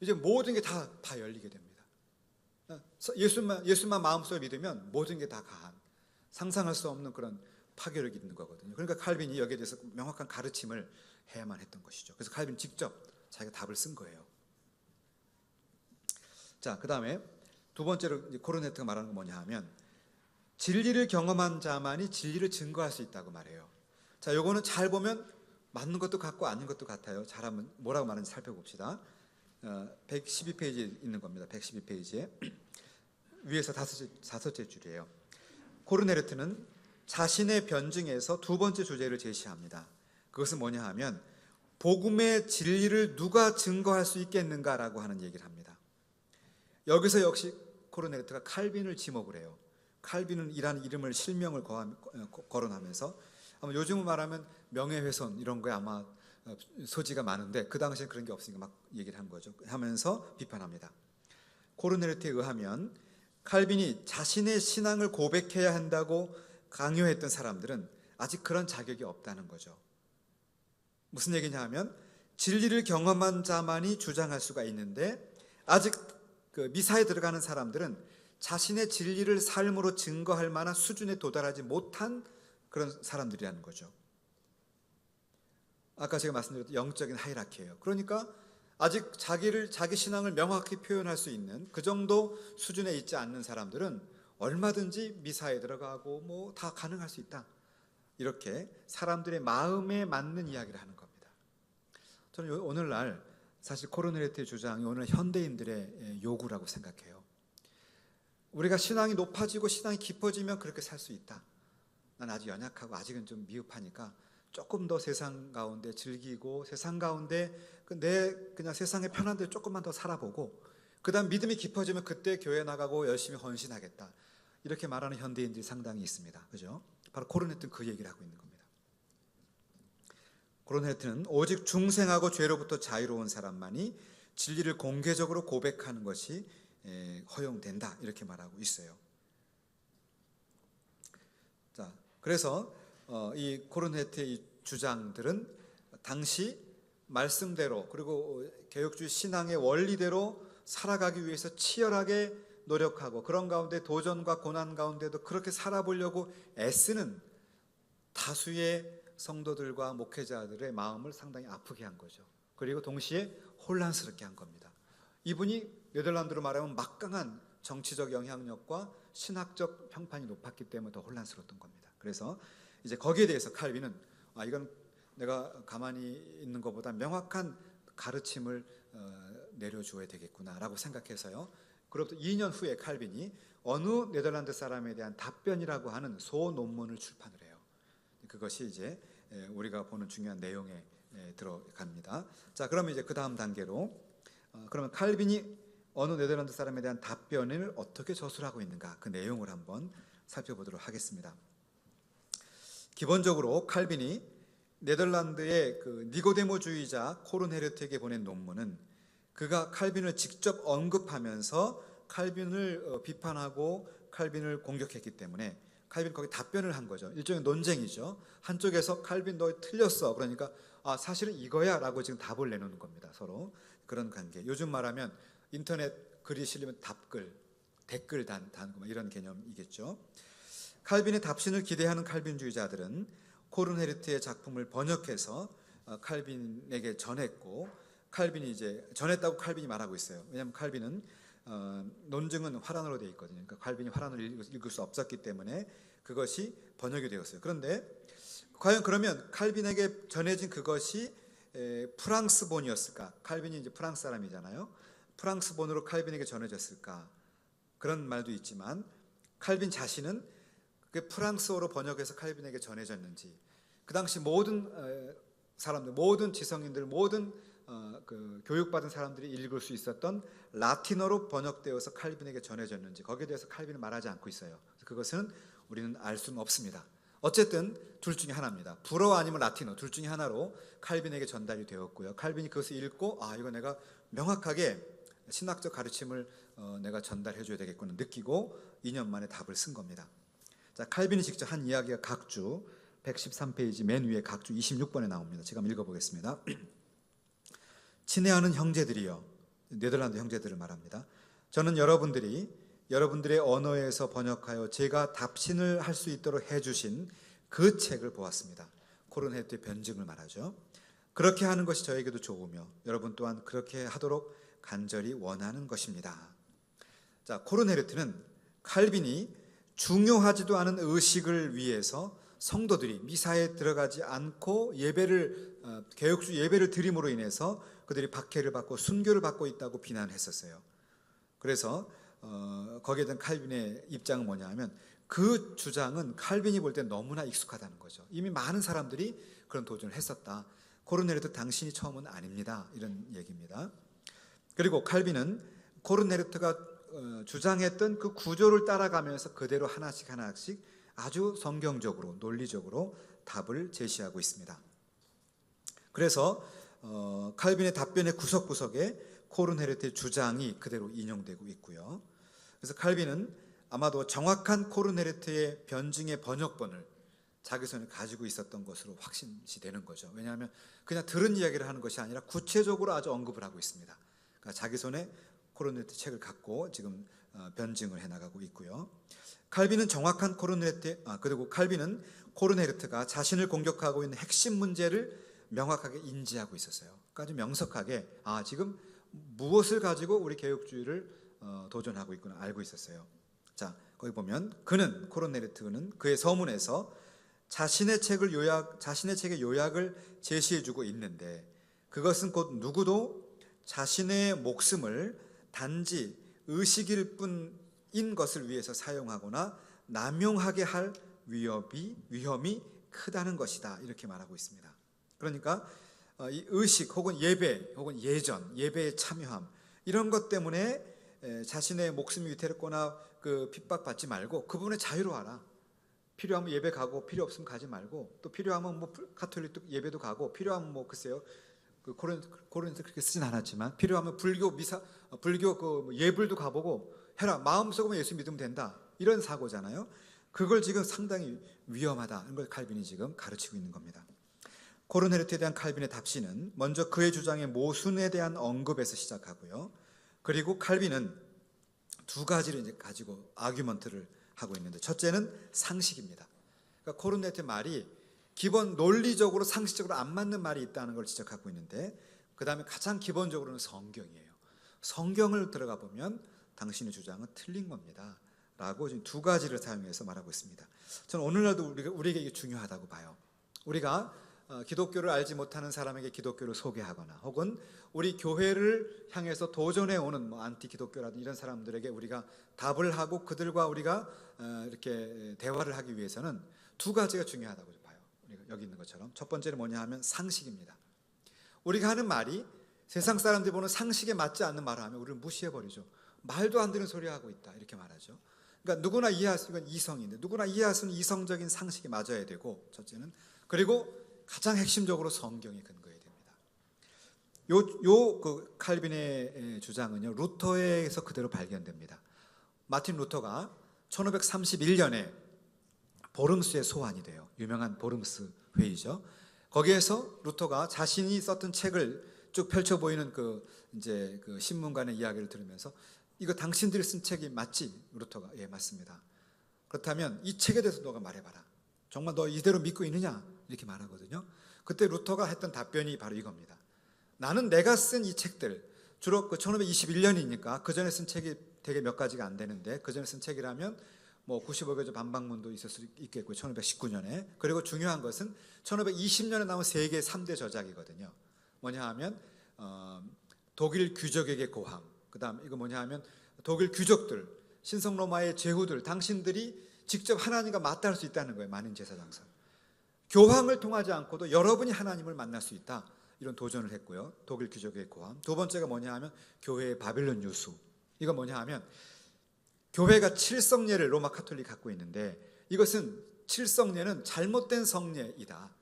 이제 모든 게 다 열리게 됩니다. 예수만 마음속에 믿으면 모든 게 다 가한 상상할 수 없는 그런 파괴력이 있는 거거든요. 그러니까 칼빈이 여기에 대해서 명확한 가르침을 해야만 했던 것이죠. 그래서 칼빈 직접 자기가 답을 쓴 거예요. 자, 그 다음에 두 번째로 코르넬리트가 말하는 건 뭐냐 하면 진리를 경험한 자만이 진리를 증거할 수 있다고 말해요. 자, 요거는 잘 보면 맞는 것도 같고 아닌 것도 같아요. 잘하면 뭐라고 말하는지 살펴봅시다. 112페이지에 있는 겁니다. 112페이지에 위에서 다섯째 줄이에요. 코르넬리트는 자신의 변증에서 두 번째 주제를 제시합니다. 그것은 뭐냐 하면 복음의 진리를 누가 증거할 수 있겠는가라고 하는 얘기를 합니다. 여기서 역시 코르넬리트가 칼빈을 지목을 해요. 칼빈은 이라는 이름을 실명을 거론하면서 아마 요즘은 말하면 명예훼손 이런 거에 아마 소지가 많은데 그 당시엔 그런 게 없으니까 막 얘기를 한 거죠. 하면서 비판합니다. 코르넬리트에 의하면 칼빈이 자신의 신앙을 고백해야 한다고 강요했던 사람들은 아직 그런 자격이 없다는 거죠. 무슨 얘기냐 하면 진리를 경험한 자만이 주장할 수가 있는데 아직 그 미사에 들어가는 사람들은 자신의 진리를 삶으로 증거할 만한 수준에 도달하지 못한 그런 사람들이라는 거죠. 아까 제가 말씀드렸던 영적인 하이라키예요. 그러니까 아직 자기 신앙을 명확히 표현할 수 있는 그 정도 수준에 있지 않는 사람들은 얼마든지 미사에 들어가고 뭐 다 가능할 수 있다. 이렇게 사람들의 마음에 맞는 이야기를 하는 겁니다. 저는 오늘날 사실 코르넬리트의 주장이 오늘 현대인들의 요구라고 생각해요. 우리가 신앙이 높아지고 신앙이 깊어지면 그렇게 살 수 있다. 난 아직 연약하고 아직은 좀 미흡하니까 조금 더 세상 가운데 즐기고 세상 가운데 내 그냥 세상의 편한 대로 조금만 더 살아보고 그다음 믿음이 깊어지면 그때 교회 나가고 열심히 헌신하겠다. 이렇게 말하는 현대인들이 상당히 있습니다. 그죠? 바로 코르네트는 그 얘기를 하고 있는 겁니다. 코르네트는 오직 중생하고 죄로부터 자유로운 사람만이 진리를 공개적으로 고백하는 것이 허용된다. 이렇게 말하고 있어요. 자, 그래서 이 코르네트의 이 주장들은 당시 말씀대로 그리고 개혁주의 신앙의 원리대로 살아가기 위해서 치열하게 노력하고 그런 가운데 도전과 고난 가운데도 그렇게 살아보려고 애쓰는 다수의 성도들과 목회자들의 마음을 상당히 아프게 한 거죠. 그리고 동시에 혼란스럽게 한 겁니다. 이분이 네덜란드로 말하면 막강한 정치적 영향력과 신학적 평판이 높았기 때문에 더 혼란스러웠던 겁니다. 그래서 이제 거기에 대해서 칼빈은 이건 내가 가만히 있는 것보다 명확한 가르침을 내려줘야 되겠구나라고 생각해서요. 그로부터 2년 후에 칼빈이 어느 네덜란드 사람에 대한 답변이라고 하는 소논문을 출판을 해요. 그것이 이제 우리가 보는 중요한 내용에 들어갑니다. 자, 그러면 이제 그 다음 단계로 그러면 칼빈이 어느 네덜란드 사람에 대한 답변을 어떻게 저술하고 있는가 그 내용을 한번 살펴보도록 하겠습니다. 기본적으로 칼빈이 네덜란드의 그 니고데모주의자 코른헤르트에게 보낸 논문은 그가 칼빈을 직접 언급하면서 칼빈을 비판하고 칼빈을 공격했기 때문에 칼빈 거기 답변을 한 거죠. 일종의 논쟁이죠. 한쪽에서 칼빈 너 틀렸어. 그러니까 사실은 이거야 라고 지금 답을 내놓는 겁니다. 서로 그런 관계. 요즘 말하면 인터넷 글이 실리면 답글, 댓글 다는 이런 개념이겠죠. 칼빈의 답신을 기대하는 칼빈주의자들은 코른헤르트의 작품을 번역해서 칼빈에게 전했고 칼빈이 이제 전했다고 칼빈이 말하고 있어요. 왜냐하면 칼빈은 논증은 화란으로 되어 있거든요. 그러니까 칼빈이 화란을 읽을 수 없었기 때문에 그것이 번역이 되었어요. 그런데 과연 그러면 칼빈에게 전해진 그것이 프랑스본이었을까? 칼빈이 이제 프랑스 사람이잖아요. 프랑스본으로 칼빈에게 전해졌을까? 그런 말도 있지만 칼빈 자신은 그게 프랑스어로 번역해서 칼빈에게 전해졌는지 그 당시 모든 사람들, 모든 지성인들, 모든 그 교육받은 사람들이 읽을 수 있었던 라틴어로 번역되어서 칼빈에게 전해졌는지 거기에 대해서 칼빈은 말하지 않고 있어요. 그것은 우리는 알 수는 없습니다. 어쨌든 둘 중에 하나입니다. 불어 아니면 라틴어 둘 중에 하나로 칼빈에게 전달이 되었고요. 칼빈이 그것을 읽고 이거 내가 명확하게 신학적 가르침을 내가 전달해 줘야 되겠구나 느끼고 2년 만에 답을 쓴 겁니다. 자, 칼빈이 직접 한 이야기가 각주 113페이지 맨 위에 각주 26번에 나옵니다. 제가 한번 읽어보겠습니다. 친애하는 형제들이여, 네덜란드 형제들을 말합니다. 저는 여러분들의 언어에서 번역하여 제가 답신을 할 수 있도록 해주신 그 책을 보았습니다. 코른헤르트의 변증을 말하죠. 그렇게 하는 것이 저에게도 좋으며 여러분 또한 그렇게 하도록 간절히 원하는 것입니다. 자, 코른헤르트는 칼빈이 중요하지도 않은 의식을 위해서 성도들이 미사에 들어가지 않고 개혁주 예배를 드림으로 인해서 그들이 박해를 받고 순교를 받고 있다고 비난했었어요. 그래서 거기에 대한 칼빈의 입장은 뭐냐 하면 그 주장은 칼빈이 볼 때 너무나 익숙하다는 거죠. 이미 많은 사람들이 그런 도전을 했었다. 코른헤르트 당신이 처음은 아닙니다. 이런 얘기입니다. 그리고 칼빈은 코른헤르트가 주장했던 그 구조를 따라가면서 그대로 하나씩 아주 성경적으로 논리적으로 답을 제시하고 있습니다. 그래서 칼빈의 답변의 구석구석에 코른헤르트의 주장이 그대로 인용되고 있고요. 그래서 칼빈은 아마도 정확한 코른헤르트의 변증의 번역본을 자기 손에 가지고 있었던 것으로 확신이 되는 거죠. 왜냐하면 그냥 들은 이야기를 하는 것이 아니라 구체적으로 아주 언급을 하고 있습니다. 그러니까 자기 손에 코른헤르트 책을 갖고 지금 변증을 해나가고 있고요. 칼빈은 정확한 그리고 칼빈은 코른헤르트가 자신을 공격하고 있는 핵심 문제를 명확하게 인지하고 있었어요. 그러니까 아주 명석하게 지금 무엇을 가지고 우리 개혁주의를 도전하고 있구나 알고 있었어요. 자, 거기 보면 코른헤르트는 그의 서문에서 자신의 책의 요약을 제시해주고 있는데 그것은 곧 누구도 자신의 목숨을 단지 의식일 뿐 것을 위해서 사용하거나 남용하게 할 위험이 크다는 것이다, 이렇게 말하고 있습니다. 그러니까 이 의식 혹은 예배 혹은 예배에 참여함, 이런 것 때문에 자신의 목숨이 위태롭거나 핍박받지 말고 그 부분에 자유로워라. 필요하면 예배 가고 필요 없으면 가지 말고, 또 필요하면 뭐 가톨릭 예배도 가고, 필요하면 뭐 글쎄요, 고린도 그렇게 쓰진 않았지만 필요하면 불교 예불도 가보고 해라. 마음속으로 예수 믿으면 된다, 이런 사고잖아요. 그걸 지금 상당히 위험하다, 이걸 칼빈이 지금 가르치고 있는 겁니다. 코르네르트에 대한 칼빈의 답시는 먼저 그의 주장의 모순에 대한 언급에서 시작하고요. 그리고 칼빈은 두 가지를 이제 가지고 아규먼트를 하고 있는데, 첫째는 상식입니다. 그러니까 코르네르트의 말이 기본 논리적으로 상식적으로 안 맞는 말이 있다는 걸 지적하고 있는데, 그 다음에 가장 기본적으로는 성경이에요. 성경을 들어가 보면 당신의 주장은 틀린 겁니다 라고 지금 두 가지를 사용해서 말하고 있습니다. 저는 오늘날도 우리에게 이게 중요하다고 봐요. 우리가 기독교를 알지 못하는 사람에게 기독교를 소개하거나, 혹은 우리 교회를 향해서 도전해 오는 안티 기독교라든지 이런 사람들에게 우리가 답을 하고 그들과 우리가 이렇게 대화를 하기 위해서는 두 가지가 중요하다고 봐요. 우리가 여기 있는 것처럼 첫 번째는 뭐냐 하면 상식입니다. 우리가 하는 말이 세상 사람들이 보는 상식에 맞지 않는 말을 하면 우리를 무시해버리죠. 말도 안 되는 소리 하고 있다, 이렇게 말하죠. 그러니까 누구나 이해할 수 있는 이성인데, 누구나 이해할 수 있는 이성적인 상식이 맞아야 되고, 첫째는. 그리고 가장 핵심적으로 성경에 근거해야 됩니다. 그 칼빈의 주장은요, 루터에서 그대로 발견됩니다. 마틴 루터가 1531년에 보름스에 소환이 돼요. 유명한 보름스 회의죠. 거기에서 루터가 자신이 썼던 책을 쭉 펼쳐 보이는 그 신문관의 이야기를 들으면서, 이거 당신들이 쓴 책이 맞지? 루터가 예, 맞습니다. 그렇다면 이 책에 대해서 너가 말해봐라. 정말 너 이대로 믿고 있느냐? 이렇게 말하거든요. 그때 루터가 했던 답변이 바로 이겁니다. 나는 내가 쓴 이 책들, 주로 1521년이니까 그 전에 쓴 책이 되게 몇 가지가 안 되는데, 그 전에 쓴 책이라면 뭐 95교조 반박문도 있을 수 있겠고요, 1519년에. 그리고 중요한 것은 1520년에 나온 세계 3대 저작이거든요. 뭐냐 하면 독일 귀족에게 고함, 그 다음 이거 뭐냐 하면 독일 귀족들, 신성로마의 제후들, 당신들이 직접 하나님과 맞닿을 수 있다는 거예요. 만인제사장서. 교황을 통하지 않고도 여러분이 하나님을 만날 수 있다, 이런 도전을 했고요. 독일 귀족의 고함. 두 번째가 뭐냐 하면 교회의 바빌론 유수. 이거 뭐냐 하면 교회가 칠성례를 로마 카톨릭이 갖고 있는데, 이것은 칠성례는 잘못된 성례이다.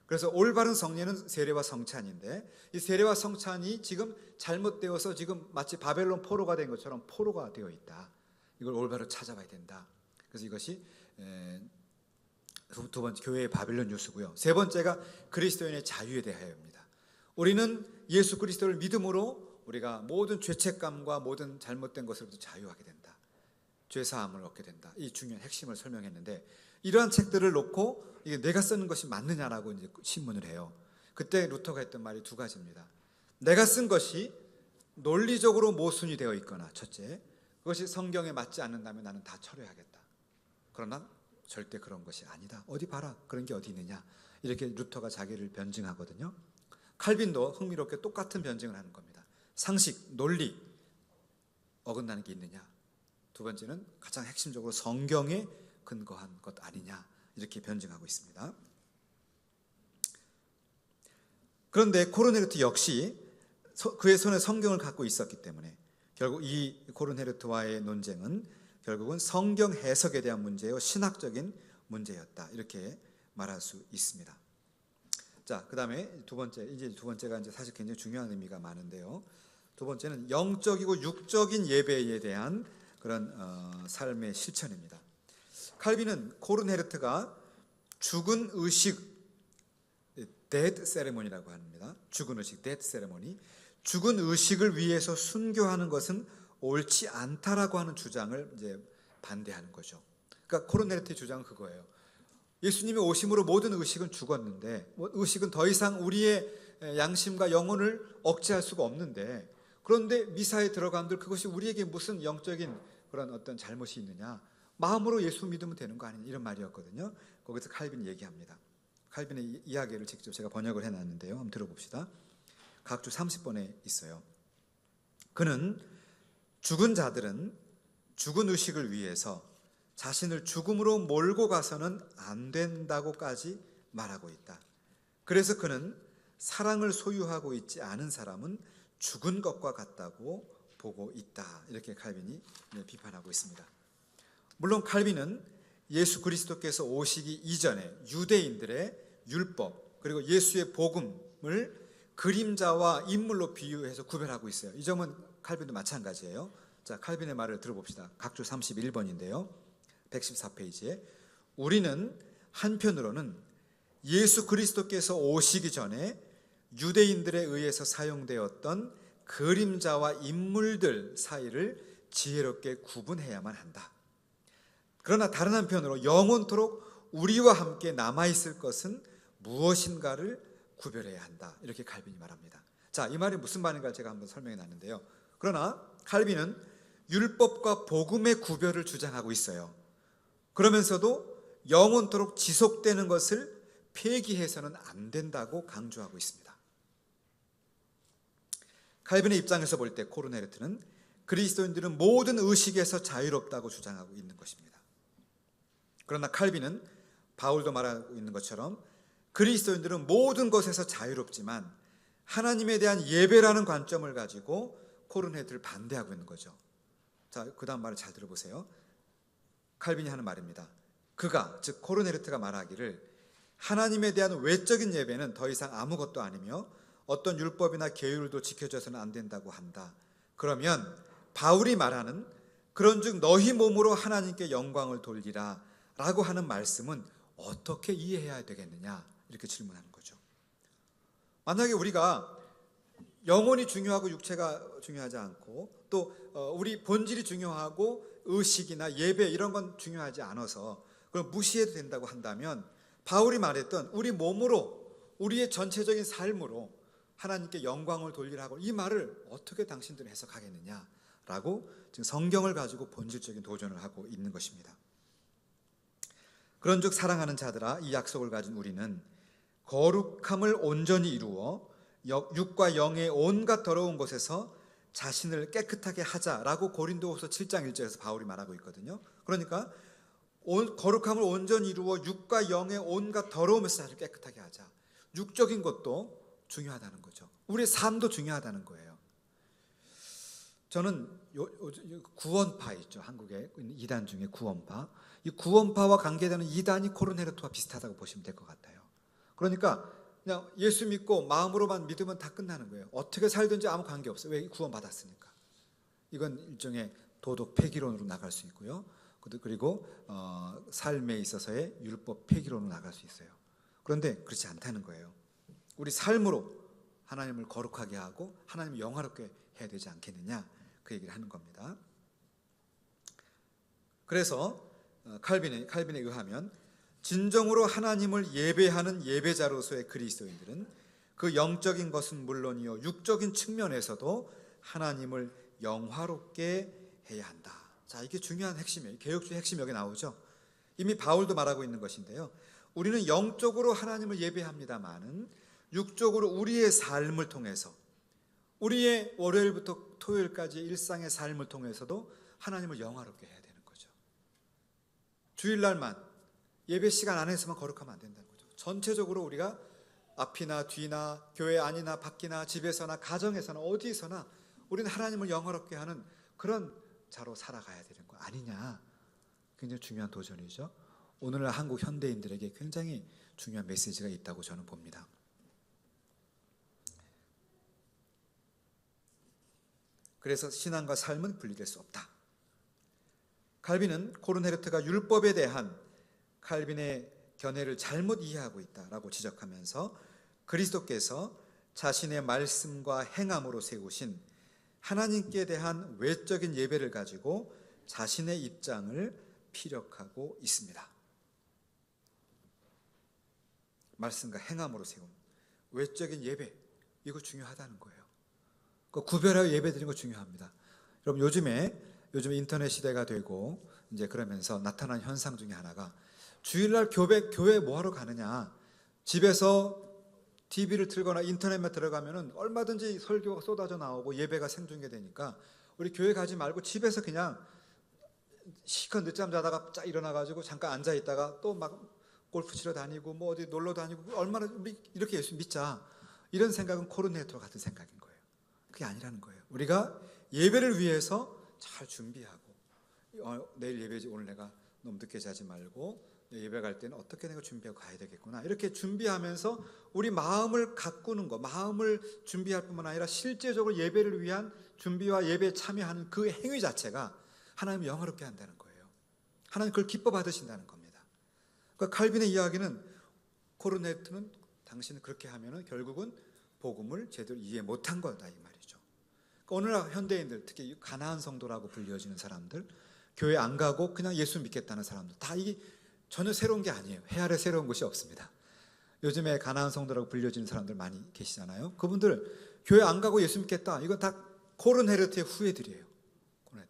그래서 올바른 성례는 세례와 성찬인데, 이 세례와 성찬이 지금 잘못되어서 지금 마치 바벨론 포로가 된 것처럼 포로가 되어 있다. 이걸 올바로 찾아봐야 된다. 그래서 이것이 두 번째 교회의 바빌론 유수고요. 세 번째가 그리스도인의 자유에 대하여입니다. 우리는 예수 그리스도를 믿음으로 우리가 모든 죄책감과 모든 잘못된 것으로부터 자유하게 된다. 죄사함을 얻게 된다. 이 중요한 핵심을 설명했는데, 이러한 책들을 놓고 이게 내가 쓰는 것이 맞느냐라고 이제 신문을 해요. 그때 루터가 했던 말이 두 가지입니다. 내가 쓴 것이 논리적으로 모순이 되어 있거나, 첫째, 그것이 성경에 맞지 않는다면 나는 다 철회하겠다. 그러나 절대 그런 것이 아니다. 어디 봐라, 그런 게 어디 있느냐. 이렇게 루터가 자기를 변증하거든요. 칼빈도 흥미롭게 똑같은 변증을 하는 겁니다. 상식, 논리, 어긋나는 게 있느냐. 두 번째는 가장 핵심적으로 성경에 근거한 것 아니냐, 이렇게 변증하고 있습니다. 그런데 코르네르트 역시 그의 손에 성경을 갖고 있었기 때문에 결국 이 코르네르트와의 논쟁은 결국은 성경 해석에 대한 문제요, 신학적인 문제였다, 이렇게 말할 수 있습니다. 자, 그다음에 두 번째가 이제 사실 굉장히 중요한 의미가 많은데요. 두 번째는 영적이고 육적인 예배에 대한 그런 삶의 실천입니다. 칼빈은 코르네르트가 죽은 의식, 데드 세레모니라고 합니다. 죽은 의식, 데드 세레모니. 죽은 의식을 위해서 순교하는 것은 옳지 않다라고 하는 주장을 이제 반대하는 거죠. 그러니까 코르네르트의 주장은 그거예요. 예수님의 오심으로 모든 의식은 죽었는데, 의식은 더 이상 우리의 양심과 영혼을 억제할 수가 없는데, 그런데 미사에 들어간들 그것이 우리에게 무슨 영적인 그런 어떤 잘못이 있느냐, 마음으로 예수 믿으면 되는 거 아니냐, 이런 말이었거든요. 거기서 칼빈이 얘기합니다. 칼빈의 이야기를 직접 제가 번역을 해놨는데요. 한번 들어봅시다. 각주 30번에 있어요. 그는 죽은 자들은 죽은 의식을 위해서 자신을 죽음으로 몰고 가서는 안 된다고까지 말하고 있다. 그래서 그는 사랑을 소유하고 있지 않은 사람은 죽은 것과 같다고 보고 있다. 이렇게 칼빈이 비판하고 있습니다. 물론 칼빈은 예수 그리스도께서 오시기 이전에 유대인들의 율법 그리고 예수의 복음을 그림자와 인물로 비유해서 구별하고 있어요. 이 점은 칼빈도 마찬가지예요. 자, 칼빈의 말을 들어봅시다. 각주 31번인데요. 114페이지에 우리는 한편으로는 예수 그리스도께서 오시기 전에 유대인들에 의해서 사용되었던 그림자와 인물들 사이를 지혜롭게 구분해야만 한다. 그러나 다른 한편으로 영원토록 우리와 함께 남아있을 것은 무엇인가를 구별해야 한다. 이렇게 칼빈이 말합니다. 자, 이 말이 무슨 말인가 제가 한번 설명해 놨는데요. 그러나 칼빈은 율법과 복음의 구별을 주장하고 있어요. 그러면서도 영원토록 지속되는 것을 폐기해서는 안 된다고 강조하고 있습니다. 칼빈의 입장에서 볼 때 코르네르트는 그리스도인들은 모든 의식에서 자유롭다고 주장하고 있는 것입니다. 그러나 칼빈은 바울도 말하고 있는 것처럼 그리스도인들은 모든 것에서 자유롭지만 하나님에 대한 예배라는 관점을 가지고 코르네르트를 반대하고 있는 거죠. 자, 그 다음 말을 잘 들어보세요. 칼빈이 하는 말입니다. 그가, 즉 코르네르트가 말하기를 하나님에 대한 외적인 예배는 더 이상 아무것도 아니며 어떤 율법이나 계율도 지켜져서는 안 된다고 한다. 그러면 바울이 말하는 그런즉 너희 몸으로 하나님께 영광을 돌리라 라고 하는 말씀은 어떻게 이해해야 되겠느냐 이렇게 질문하는 거죠. 만약에 우리가 영혼이 중요하고 육체가 중요하지 않고 또 우리 본질이 중요하고 의식이나 예배 이런 건 중요하지 않아서 그걸 무시해도 된다고 한다면 바울이 말했던 우리 몸으로 우리의 전체적인 삶으로 하나님께 영광을 돌리라고 이 말을 어떻게 당신들은 해석하겠느냐라고 지금 성경을 가지고 본질적인 도전을 하고 있는 것입니다. 그런즉 사랑하는 자들아 이 약속을 가진 우리는 거룩함을 온전히 이루어 육과 영의 온갖 더러운 것에서 자신을 깨끗하게 하자라고 고린도후서 7장 1절에서 바울이 말하고 있거든요. 그러니까 거룩함을 온전히 이루어 육과 영의 온갖 더러움에서 자신을 깨끗하게 하자. 육적인 것도 중요하다는 거죠. 우리의 삶도 중요하다는 거예요. 저는 구원파 있죠. 한국에 이단 중에 구원파. 이 구원파와 관계되는 이단이 코르네르트와 비슷하다고 보시면 될 것 같아요. 그러니까 그냥 예수 믿고 마음으로만 믿으면 다 끝나는 거예요. 어떻게 살든지 아무 관계 없어요. 왜? 구원받았으니까. 이건 일종의 도덕 폐기론으로 나갈 수 있고요. 그리고 삶에 있어서의 율법 폐기론으로 나갈 수 있어요. 그런데 그렇지 않다는 거예요. 우리 삶으로 하나님을 거룩하게 하고 하나님을 영화롭게 해야 되지 않겠느냐 그 얘기를 하는 겁니다. 그래서 칼빈에 의하면 진정으로 하나님을 예배하는 예배자로서의 그리스도인들은 그 영적인 것은 물론이요 육적인 측면에서도 하나님을 영화롭게 해야 한다. 자, 이게 중요한 핵심이에요. 개혁주의 핵심이 여기 나오죠. 이미 바울도 말하고 있는 것인데요. 우리는 영적으로 하나님을 예배합니다마는 육적으로 우리의 삶을 통해서 우리의 월요일부터 토요일까지의 일상의 삶을 통해서도 하나님을 영화롭게 해야 되는 거죠. 주일날만 예배 시간 안에서만 거룩하면 안 된다는 거죠. 전체적으로 우리가 앞이나 뒤나 교회 안이나 밖이나 집에서나 가정에서나 어디서나 우리는 하나님을 영화롭게 하는 그런 자로 살아가야 되는 거 아니냐. 굉장히 중요한 도전이죠. 오늘날 한국 현대인들에게 굉장히 중요한 메시지가 있다고 저는 봅니다. 그래서 신앙과 삶은 분리될 수 없다. 칼빈은 코르네르트가 율법에 대한 칼빈의 견해를 잘못 이해하고 있다라고 지적하면서 그리스도께서 자신의 말씀과 행함으로 세우신 하나님께 대한 외적인 예배를 가지고 자신의 입장을 피력하고 있습니다. 말씀과 행함으로 세운 외적인 예배, 이거 중요하다는 거예요. 그 구별하여 예배드리는 거 중요합니다. 여러분 요즘 인터넷 시대가 되고 이제 그러면서 나타난 현상 중에 하나가 주일날 교회 뭐하러 가느냐, 집에서 TV를 틀거나 인터넷만 들어가면은 얼마든지 설교가 쏟아져 나오고 예배가 생중계 되니까 우리 교회 가지 말고 집에서 그냥 시컷 늦잠 자다가 쫙 일어나가지고 잠깐 앉아 있다가 또 막 골프 치러 다니고 뭐 어디 놀러 다니고 얼마나 우리 이렇게 예수 믿자 이런 생각은 코르네토와 같은 생각인 거예요. 그게 아니라는 거예요. 우리가 예배를 위해서 잘 준비하고 내일 예배지 오늘 내가 너무 늦게 자지 말고 예배 갈 때는 어떻게 내가 준비하고 가야 되겠구나 이렇게 준비하면서 우리 마음을 가꾸는 거 마음을 준비할 뿐만 아니라 실제적으로 예배를 위한 준비와 예배에 참여하는 그 행위 자체가 하나님을 영화롭게 한다는 거예요. 하나님 그걸 기뻐 받으신다는 겁니다. 그러니까 칼빈의 이야기는 코르네트는 당신은 그렇게 하면은 결국은 복음을 제대로 이해 못한 거다 이 말이죠. 그러니까 오늘날 현대인들 특히 가나안 성도라고 불려지는 사람들 교회 안 가고 그냥 예수 믿겠다는 사람들 다 이게 전혀 새로운 게 아니에요. 해 아래 새로운 것이 없습니다. 요즘에 가나안 성도라고 불려지는 사람들 많이 계시잖아요. 그분들 교회 안 가고 예수 믿겠다. 이건 다 코르네르트의 후예들이에요.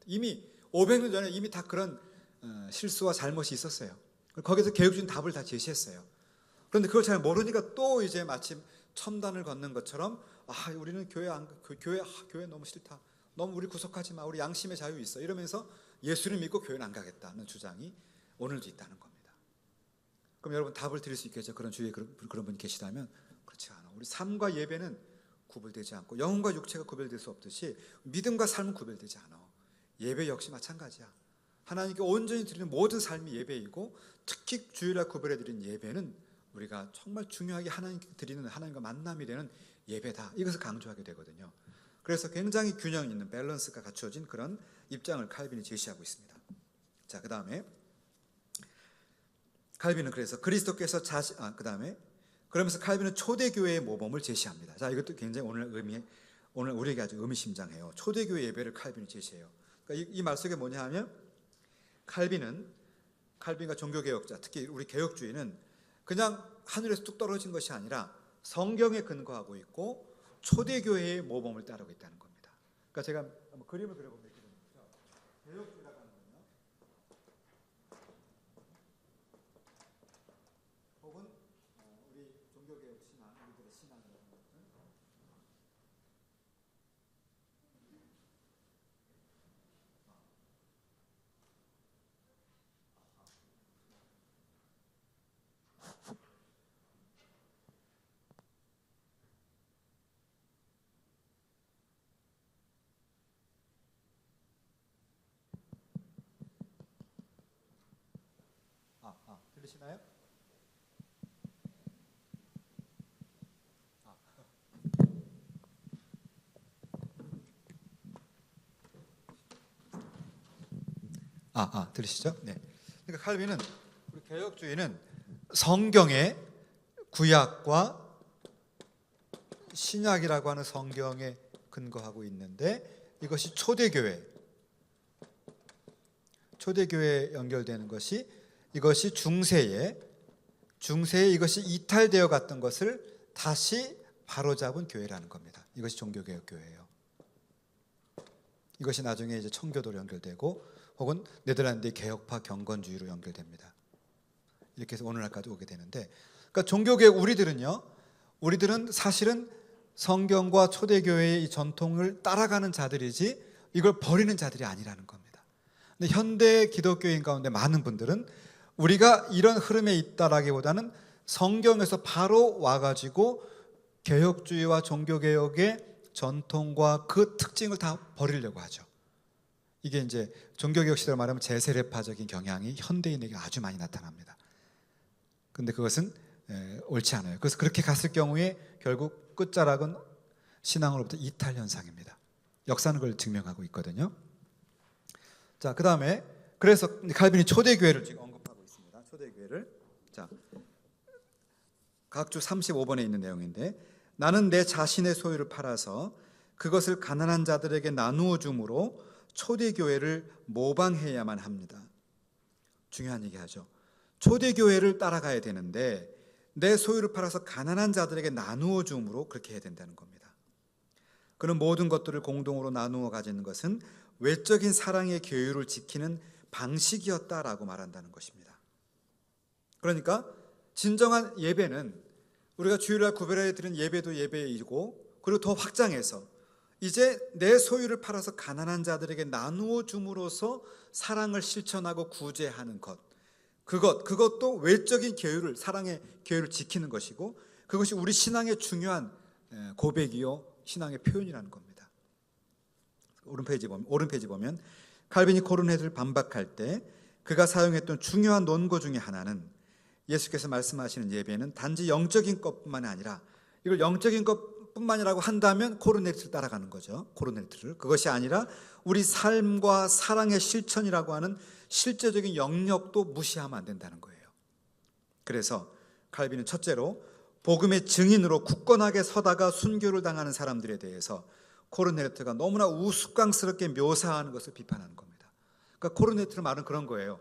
이미 500년 전에 이미 다 그런 실수와 잘못이 있었어요. 거기서 개혁주의는 답을 다 제시했어요. 그런데 그걸 잘 모르니까 또 이제 마침 첨단을 걷는 것처럼 우리는 교회 너무 싫다. 너무 우리 구속하지 마. 우리 양심의 자유 있어. 이러면서 예수를 믿고 교회는 안 가겠다는 주장이 오늘도 있다는 겁니다. 그럼 여러분 답을 드릴 수 있겠죠. 그런 주위에 그런 분이 계시다면 그렇지 않아. 우리 삶과 예배는 구별되지 않고 영혼과 육체가 구별될 수 없듯이 믿음과 삶은 구별되지 않아. 예배 역시 마찬가지야. 하나님께 온전히 드리는 모든 삶이 예배이고 특히 주일날 구별해드린 예배는 우리가 정말 중요하게 하나님께 드리는 하나님과 만남이 되는 예배다. 이것을 강조하게 되거든요. 그래서 굉장히 균형 있는 밸런스가 갖춰진 그런 입장을 칼빈이 제시하고 있습니다. 자, 그 다음에 칼빈은 그래서 그리스도께서 그러면서 칼빈은 초대교회의 모범을 제시합니다. 자, 이것도 굉장히 오늘 우리에게 아주 의미심장해요. 초대교회 예배를 칼빈이 제시해요. 그러니까 이 말 속에 뭐냐 하면 칼빈과 종교개혁자, 특히 우리 개혁주의는 그냥 하늘에서 뚝 떨어진 것이 아니라 성경에 근거하고 있고 초대교회의 모범을 따르고 있다는 겁니다. 그러니까 제가 한번 그림을 그려보면 이렇게 됩니다. 개혁주의라고 하는 거는요, 혹은 우리 종교개혁 신앙, 우리들의 신앙이라는 것은 들리시나요? 들리시죠? 네. 그러니까 칼빈은 우리 개혁주의는 성경의 구약과 신약이라고 하는 성경에 근거하고 있는데 이것이 초대교회에 연결되는 것이 이것이 중세에 이것이 이탈되어 갔던 것을 다시 바로잡은 교회라는 겁니다. 이것이 종교개혁 교회예요. 이것이 나중에 이제 청교도로 연결되고 혹은 네덜란드의 개혁파 경건주의로 연결됩니다. 이렇게 해서 오늘날까지 오게 되는데, 그러니까 종교개혁 우리들은 사실은 성경과 초대교회의 이 전통을 따라가는 자들이지 이걸 버리는 자들이 아니라는 겁니다. 근데 현대 기독교인 가운데 많은 분들은 우리가 이런 흐름에 있다라기보다는 성경에서 바로 와가지고 개혁주의와 종교개혁의 전통과 그 특징을 다 버리려고 하죠. 이게 이제 종교개혁 시대로 말하면 제세례파적인 경향이 현대인에게 아주 많이 나타납니다. 근데 그것은 옳지 않아요. 그래서 그렇게 갔을 경우에 결국 끝자락은 신앙으로부터 이탈 현상입니다. 역사는 그걸 증명하고 있거든요. 자, 그 다음에 그래서 칼빈이 초대교회를 지금 언급하고 있습니다. 초대교회를. 자, 각주 35번에 있는 내용인데, 나는 내 자신의 소유를 팔아서 그것을 가난한 자들에게 나누어 줌으로 초대교회를 모방해야만 합니다. 중요한 얘기하죠. 초대교회를 따라가야 되는데 내 소유를 팔아서 가난한 자들에게 나누어 줌으로 그렇게 해야 된다는 겁니다. 그는 모든 것들을 공동으로 나누어 가지는 것은 외적인 사랑의 교율을 지키는 방식이었다라고 말한다는 것입니다. 그러니까 진정한 예배는 우리가 주일날 구별해 드린 예배도 예배이고, 그리고 더 확장해서 이제 내 소유를 팔아서 가난한 자들에게 나누어 줌으로써 사랑을 실천하고 구제하는 것, 그것도 외적인 계율을, 사랑의 계율을 지키는 것이고, 그것이 우리 신앙의 중요한 고백이요 신앙의 표현이라는 겁니다. 오른페이지 보면 칼빈이 코르네트를 반박할 때 그가 사용했던 중요한 논거 중에 하나는, 예수께서 말씀하시는 예배는 단지 영적인 것뿐만 아니라, 이걸 영적인 것뿐만이라고 한다면 코르네트를 따라가는 거죠. 코르네트를. 그것이 아니라 우리 삶과 사랑의 실천이라고 하는 실제적인 영역도 무시하면 안 된다는 거예요. 그래서 칼빈은 첫째로 복음의 증인으로 굳건하게 서다가 순교를 당하는 사람들에 대해서 코르네트가 너무나 우스꽝스럽게 묘사하는 것을 비판하는 겁니다. 그러니까 코르네트의 말은 그런 거예요.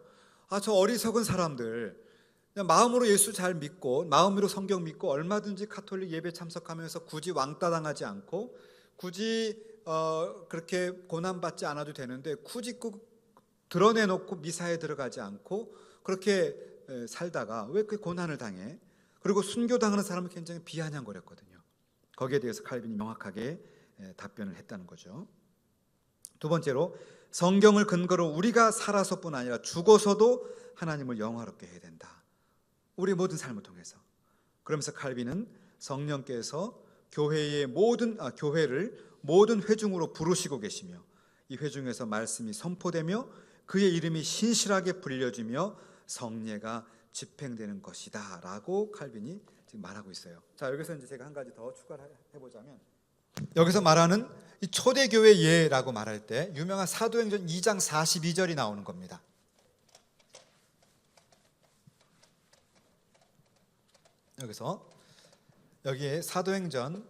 저 어리석은 사람들, 그냥 마음으로 예수 잘 믿고 마음으로 성경 믿고 얼마든지 카톨릭 예배 참석하면서 굳이 왕따 당하지 않고 굳이 그렇게 고난받지 않아도 되는데, 굳이 드러내놓고 미사에 들어가지 않고 그렇게 살다가 왜 그 고난을 당해? 그리고 순교당하는 사람을 굉장히 비아냥거렸거든요. 거기에 대해서 칼빈이 명확하게 답변을 했다는 거죠. 두 번째로, 성경을 근거로 우리가 살아서뿐 아니라 죽어서도 하나님을 영화롭게 해야 된다. 우리 모든 삶을 통해서. 그러면서 칼빈은 성령께서 교회를 모든 회중으로 부르시고 계시며, 이 회중에서 말씀이 선포되며 그의 이름이 신실하게 불려지며 성례가 집행되는 것이다 라고 칼빈이 지금 말하고 있어요. 자, 여기서 이제 제가 한 가지 더 추가를 해보자면, 여기서 말하는 이 초대교회 예라고 말할 때 유명한 사도행전 2장 42절이 나오는 겁니다. 여기에 사도행전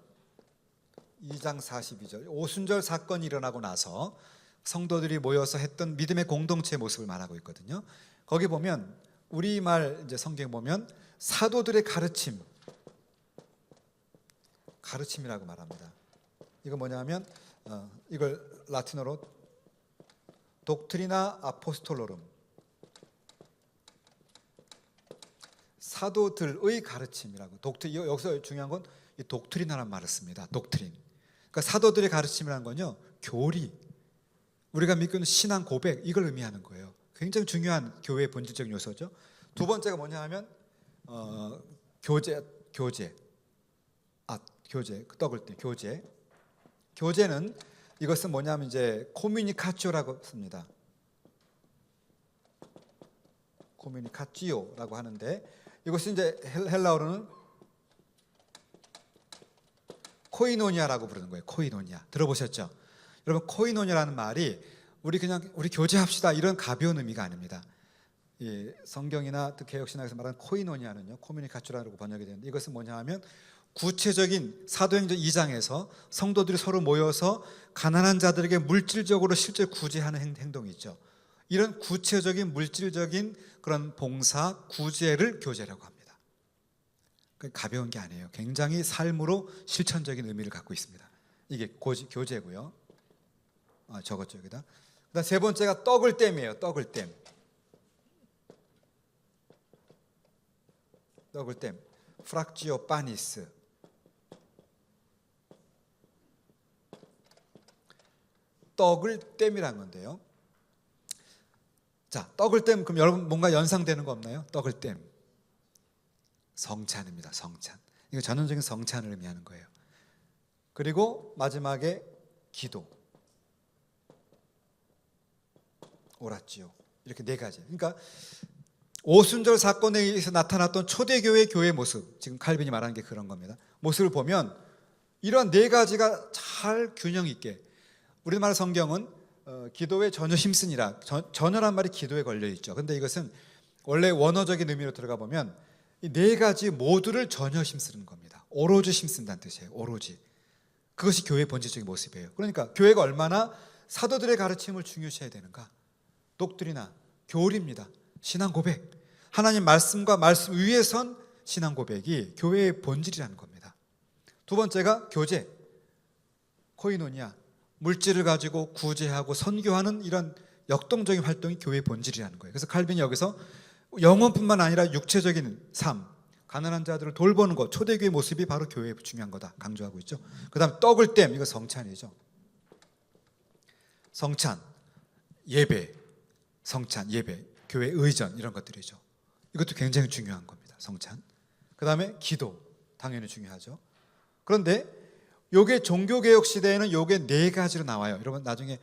2장 42절, 오순절 사건이 일어나고 나서 성도들이 모여서 했던 믿음의 공동체의 모습을 말하고 있거든요. 거기 보면 우리말 이제 성경 보면 사도들의 가르침이라고 말합니다. 이거 뭐냐면 이걸 라틴어로 독트리나 아포스톨로름, 사도들의 가르침이라고. 여기서 중요한 건 이 독트리나라는 말을 씁니다. 독트린. 그러니까 사도들의 가르침이라는 건요, 교리, 우리가 믿고 있는 신앙 고백, 이걸 의미하는 거예요. 굉장히 중요한 교회의 본질적인 요소죠. 두 번째가 뭐냐 하면 떡을 때 교제는 이것은 뭐냐면 이제 코뮤니카치오라고 씁니다. 코뮤니카치오라고 하는데, 이것은 이제 헬라어로는 코이노니아라고 부르는 거예요. 코이노니아. 들어보셨죠? 여러분, 코이노니아라는 말이 우리 교제합시다 이런 가벼운 의미가 아닙니다. 이 성경이나 또 개혁신학에서 말하는 코이노니아는요, 코뮤니카치오라고 번역이 되는데, 이것은 뭐냐 하면 구체적인 사도행전 2장에서 성도들이 서로 모여서 가난한 자들에게 물질적으로 실제 구제하는 행동이 있죠. 이런 구체적인 물질적인 그런 봉사, 구제를 교제라고 합니다. 가벼운 게 아니에요. 굉장히 삶으로 실천적인 의미를 갖고 있습니다. 이게 교제고요. 적었죠, 여기다. 그다음 세 번째가 떡을 땜이에요. 떡을 땜. 프락지오 파니스. 떡을 땜이란 건데요. 자, 떡을 땜, 그럼 여러분 뭔가 연상되는 거 없나요? 떡을 땜. 성찬입니다. 성찬. 이거 전형적인 성찬을 의미하는 거예요. 그리고 마지막에 기도. 오라지오. 이렇게 네 가지. 그러니까 오순절 사건에 의해서 나타났던 초대교회 교회의 모습, 지금 칼빈이 말하는 게 그런 겁니다. 모습을 보면 이러한 네 가지가 잘 균형 있게, 우리나라 성경은 기도에 전혀 힘쓰니라, 전혀란 말이 기도에 걸려 있죠. 근데 이것은 원래 원어적인 의미로 들어가 보면 이 네 가지 모두를 전혀 힘쓰는 겁니다. 오로지 힘쓴다는 뜻이에요. 오로지. 그것이 교회의 본질적인 모습이에요. 그러니까 교회가 얼마나 사도들의 가르침을 중요시해야 되는가. 독트리나, 교리입니다. 신앙 고백, 하나님 말씀과 말씀 위에 선 신앙 고백이 교회의 본질이라는 겁니다. 두 번째가 교제, 코이노니아, 물질을 가지고 구제하고 선교하는 이런 역동적인 활동이 교회의 본질이라는 거예요. 그래서 칼빈이 여기서 영혼뿐만 아니라 육체적인 삶, 가난한 자들을 돌보는 것, 초대교회의 모습이 바로 교회의 중요한 거다 강조하고 있죠. 그 다음 떡을 땜, 이거 성찬이죠. 성찬, 예배, 성찬, 예배, 교회 의전 이런 것들이죠. 이것도 굉장히 중요한 겁니다. 성찬. 그 다음에 기도, 당연히 중요하죠. 그런데 요게 종교개혁 시대에는 요게 4가지로 나와요. 여러분 나중에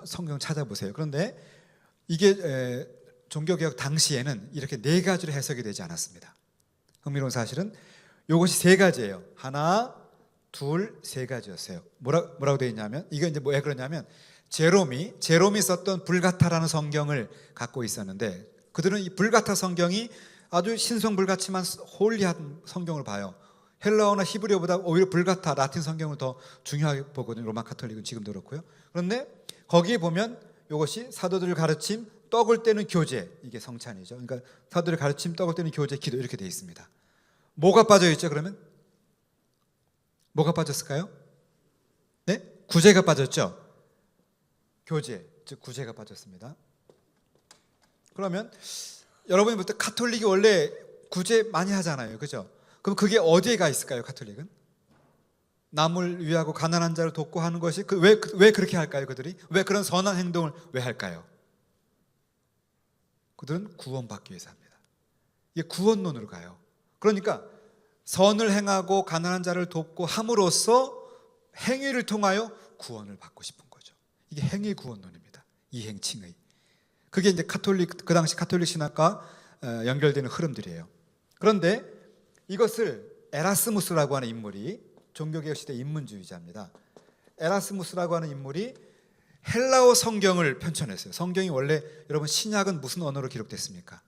성경 찾아보세요. 그런데 이게 종교개혁 당시에는 이렇게 4가지로 해석이 되지 않았습니다. 흥미로운 사실은 요것이 3가지예요. 하나, 둘, 3가지였어요. 뭐라고 되어 있냐면, 이게 이제 왜 그러냐면 제롬이 썼던 불가타라는 성경을 갖고 있었는데, 그들은 이 불가타 성경이 아주 신성불같지만 홀리한 성경을 봐요. 헬라어나 히브리어보다 오히려 불가타 라틴 성경을 더 중요하게 보거든요. 로마 카톨릭은 지금도 그렇고요. 그런데 거기에 보면 이것이 사도들을 가르침, 떡을 떼는 교제, 이게 성찬이죠. 그러니까 사도들을 가르침, 떡을 떼는 교제, 기도 이렇게 되어 있습니다. 뭐가 빠져 있죠? 그러면 뭐가 빠졌을까요? 네? 구제가 빠졌죠. 교제, 즉 구제가 빠졌습니다. 그러면 여러분이 볼 때 카톨릭이 원래 구제 많이 하잖아요. 그죠? 그럼 그게 어디에 가 있을까요? 카톨릭은? 남을 위하고 가난한 자를 돕고 하는 것이 왜 그렇게 할까요? 그들이? 왜 그런 선한 행동을 왜 할까요? 그들은 구원받기 위해서 합니다. 이게 구원론으로 가요. 그러니까 선을 행하고 가난한 자를 돕고 함으로써 행위를 통하여 구원을 받고 싶은 거죠. 이게 행위 구원론입니다. 이행칭의. 그게 이제 그 당시 카톨릭 신학과 연결되는 흐름들이에요. 그런데 이것을 에라스무스라고 하는 인물이, 종교개혁 시대 인문주의자입니다. 에라스무스라고 하는 인물이 헬라어 성경을 편찬했어요. 성경이 원래 여러분 신약은 무슨 언어로 기록됐습니까?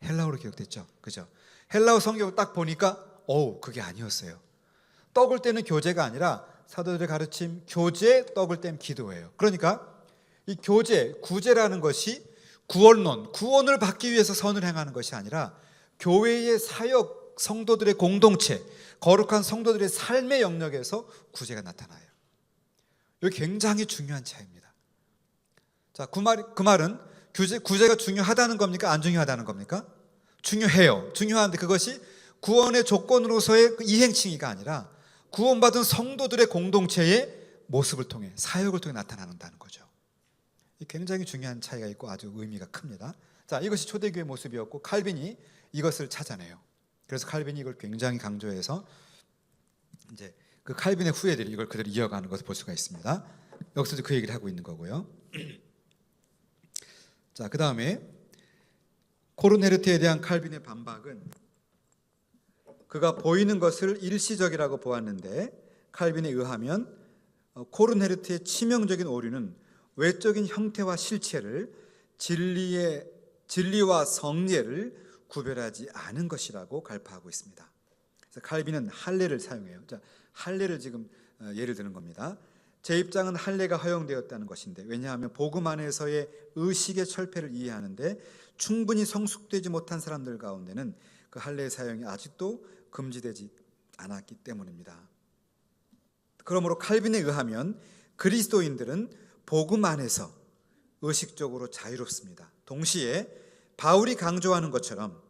헬라어로 기록됐죠. 그죠? 헬라어 성경을 딱 보니까 그게 아니었어요. 떡을 떼는 교제가 아니라 사도들의 가르침, 교제, 떡을 떼는 기도예요. 그러니까 이 교제, 구제라는 것이 구원론, 구원을 받기 위해서 선을 행하는 것이 아니라 교회의 사역, 성도들의 공동체, 거룩한 성도들의 삶의 영역에서 구제가 나타나요. 이게 굉장히 중요한 차이입니다. 자, 그 말은 구제가 중요하다는 겁니까? 안 중요하다는 겁니까? 중요해요. 중요한데 그것이 구원의 조건으로서의 이행칭의가 아니라 구원받은 성도들의 공동체의 모습을 통해, 사역을 통해 나타난다는 거죠. 굉장히 중요한 차이가 있고 아주 의미가 큽니다. 자, 이것이 초대교회 모습이었고 칼빈이 이것을 찾아내요. 그래서 칼빈이 이걸 굉장히 강조해서 이제 그 칼빈의 후예들이 이걸 그대로 이어가는 것을 볼 수가 있습니다. 여기서도 그 얘기를 하고 있는 거고요. 자, 그 다음에 코르네르트에 대한 칼빈의 반박은 그가 보이는 것을 일시적이라고 보았는데 칼빈에 의하면 코르네르트의 치명적인 오류는 외적인 형태와 실체를 진리와 성례를 구별하지 않은 것이라고 갈파하고 있습니다. 그래서 칼빈은 할례를 사용해요. 자, 할례를 지금 예를 드는 겁니다. 제 입장은 할례가 허용되었다는 것인데, 왜냐하면 복음 안에서의 의식의 철폐를 이해하는데 충분히 성숙되지 못한 사람들 가운데는 그 할례의 사용이 아직도 금지되지 않았기 때문입니다. 그러므로 칼빈에 의하면 그리스도인들은 복음 안에서 의식적으로 자유롭습니다. 동시에 바울이 강조하는 것처럼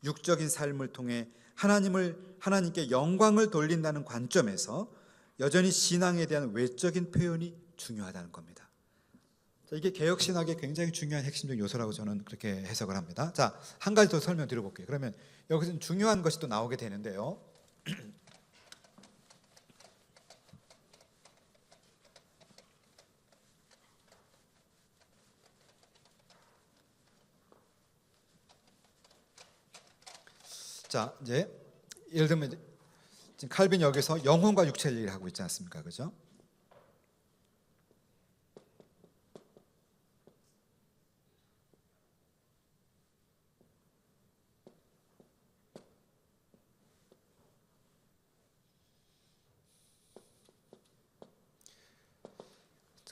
육적인 삶을 통해 하나님께 영광을 돌린다는 관점에서 여전히 신앙에 대한 외적인 표현이 중요하다는 겁니다. 자, 이게 개혁신학의 굉장히 중요한 핵심적 요소라고 저는 그렇게 해석을 합니다. 자, 한 가지 더 설명드려볼게요. 그러면 여기서 중요한 것이 또 나오게 되는데요. 자, 이제 예를 들면 지금 칼빈이 여기서 영혼과 육체를 얘기를 하고 있지 않습니까? 그죠?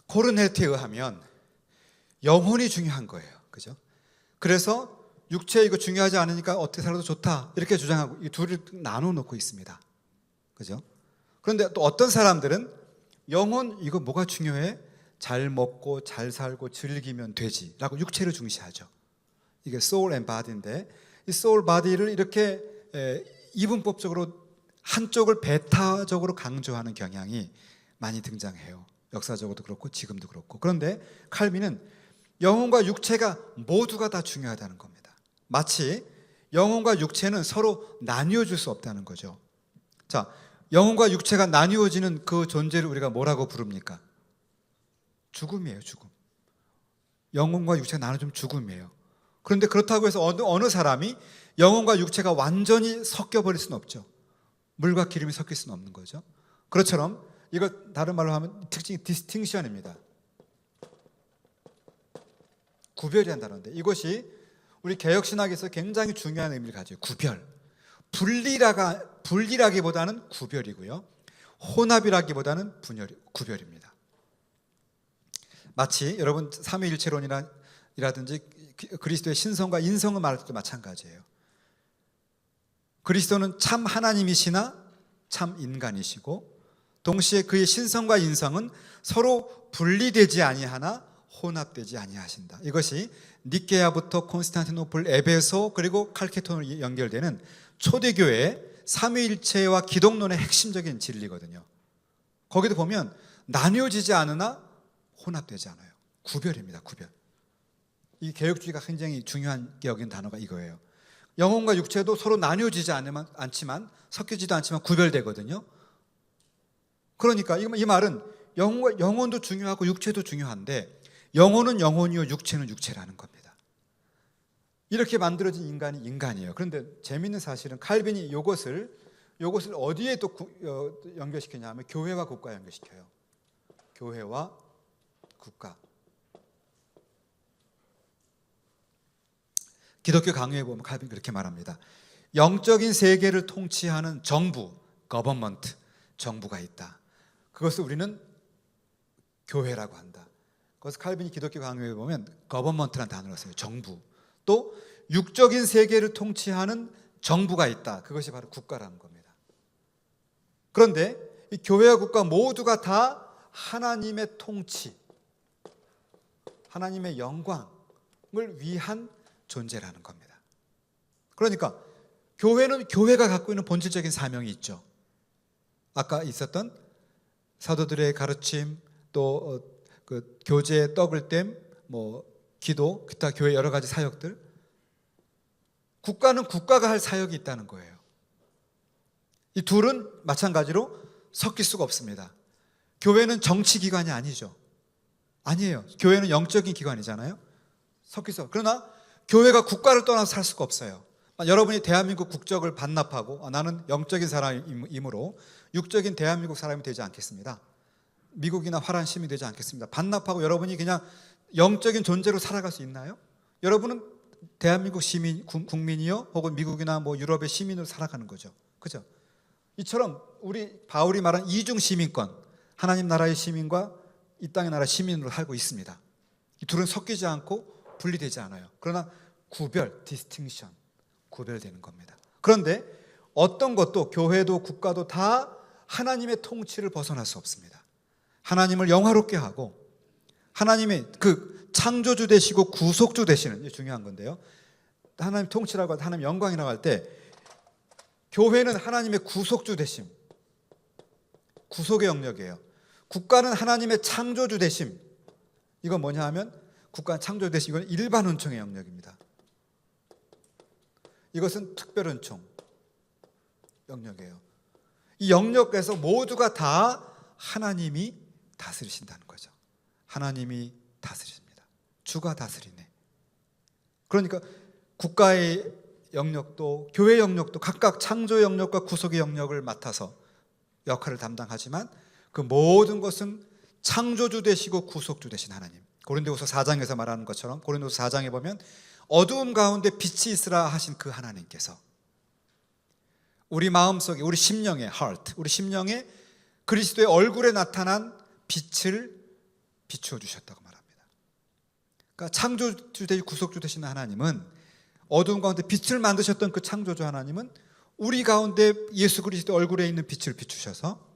코르네트에 의하면 영혼이 중요한 거예요. 그죠? 그래서 육체 이거 중요하지 않으니까 어떻게 살아도 좋다 이렇게 주장하고 이 둘을 나눠 놓고 있습니다. 그죠? 그런데 또 어떤 사람들은 영혼 이거 뭐가 중요해? 잘 먹고 잘 살고 즐기면 되지라고 육체를 중시하죠. 이게 soul and body인데 이 soul body를 이렇게 이분법적으로 한쪽을 배타적으로 강조하는 경향이 많이 등장해요. 역사적으로도 그렇고 지금도 그렇고. 그런데 칼빈은 영혼과 육체가 모두가 다 중요하다는 겁니다. 마치 영혼과 육체는 서로 나뉘어질 수 없다는 거죠. 자, 영혼과 육체가 나뉘어지는 그 존재를 우리가 뭐라고 부릅니까? 죽음이에요, 죽음. 영혼과 육체가 나눠지면 죽음이에요. 그런데 그렇다고 해서 어느 사람이 영혼과 육체가 완전히 섞여버릴 수는 없죠. 물과 기름이 섞일 수는 없는 거죠. 그것처럼 이거 다른 말로 하면 특징이 디스팅션입니다. 구별이라는 단어인데 이것이 우리 개혁신학에서 굉장히 중요한 의미를 가져요. 구별. 분리라기보다는 구별이고요. 혼합이라기보다는 구별입니다. 마치 여러분 삼위일체론이라든지 그리스도의 신성과 인성을 말할 때도 마찬가지예요. 그리스도는 참 하나님이시나 참 인간이시고 동시에 그의 신성과 인성은 서로 분리되지 아니하나 혼합되지 아니하신다. 이것이 니케아부터 콘스탄티노플, 에베소 그리고 칼케톤으로 연결되는 초대교회의 삼위일체와 기독론의 핵심적인 진리거든요. 거기도 보면 나뉘어지지 않으나 혼합되지 않아요. 구별입니다. 구별. 이 개혁주의가 굉장히 중요한 여긴 단어가 이거예요. 영혼과 육체도 서로 나뉘어지지 않지만 섞이지도 않지만 구별되거든요. 그러니까 이 말은 영혼도 중요하고 육체도 중요한데 영혼은 영혼이요 육체는 육체라는 겁니다. 이렇게 만들어진 인간이 인간이에요. 그런데 재미있는 사실은 칼빈이 이것을 어디에 또 연결시키냐면 교회와 국가에 연결시켜요. 교회와 국가. 기독교 강요에 보면 칼빈이 그렇게 말합니다. 영적인 세계를 통치하는 정부, 거버먼트, 정부가 있다. 그것을 우리는 교회라고 한다. 그래서 칼빈이 기독교 강요에 보면 거버먼트라는 단어를 써요. 정부. 또 육적인 세계를 통치하는 정부가 있다. 그것이 바로 국가라는 겁니다. 그런데 이 교회와 국가 모두가 다 하나님의 통치, 하나님의 영광을 위한 존재라는 겁니다. 그러니까 교회는 교회가 갖고 있는 본질적인 사명이 있죠. 아까 있었던 사도들의 가르침, 또 그 교제, 떡을 땜, 기도, 기타 교회 여러 가지 사역들. 국가는 국가가 할 사역이 있다는 거예요. 이 둘은 마찬가지로 섞일 수가 없습니다. 교회는 정치기관이 아니죠. 아니에요. 교회는 영적인 기관이잖아요. 섞일 수 없어요. 그러나 교회가 국가를 떠나서 살 수가 없어요. 여러분이 대한민국 국적을 반납하고 나는 영적인 사람이므로 육적인 대한민국 사람이 되지 않겠습니다. 미국이나 화란 시민이 되지 않겠습니다. 반납하고 여러분이 그냥 영적인 존재로 살아갈 수 있나요? 여러분은 대한민국 시민, 국민이요 혹은 미국이나 유럽의 시민으로 살아가는 거죠. 그죠? 이처럼 우리 바울이 말한 이중 시민권, 하나님 나라의 시민과 이 땅의 나라 시민으로 살고 있습니다. 이 둘은 섞이지 않고 분리되지 않아요. 그러나 구별, 디스팅션, 구별되는 겁니다. 그런데 어떤 것도 교회도 국가도 다 하나님의 통치를 벗어날 수 없습니다. 하나님을 영화롭게 하고 하나님의 그 창조주 되시고 구속주 되시는, 이게 중요한 건데요. 하나님 통치라고 할 때, 하나님 영광이라고 할 때 교회는 하나님의 구속주 되심, 구속의 영역이에요. 국가는 하나님의 창조주 되심. 이건 뭐냐 하면 국가는 창조주 되심, 이건 일반 은총의 영역입니다. 이것은 특별 은총 영역이에요. 이 영역에서 모두가 다 하나님이 다스리신다는 거죠. 하나님이 다스리십니다. 주가 다스리네. 그러니까 국가의 영역도 교회 영역도 각각 창조 영역과 구속의 영역을 맡아서 역할을 담당하지만 그 모든 것은 창조주 되시고 구속주 되신 하나님. 고린도후서 4장에서 말하는 것처럼 고린도후서 4장에 보면 어두움 가운데 빛이 있으라 하신 그 하나님께서 우리 마음속에, 우리 심령의 heart, 우리 심령에 그리스도의 얼굴에 나타난 빛을 비추어 주셨다고 말합니다. 그러니까 창조주 되시고 구속주 되신 하나님은, 어두운 가운데 빛을 만드셨던 그 창조주 하나님은 우리 가운데 예수 그리스도 얼굴에 있는 빛을 비추셔서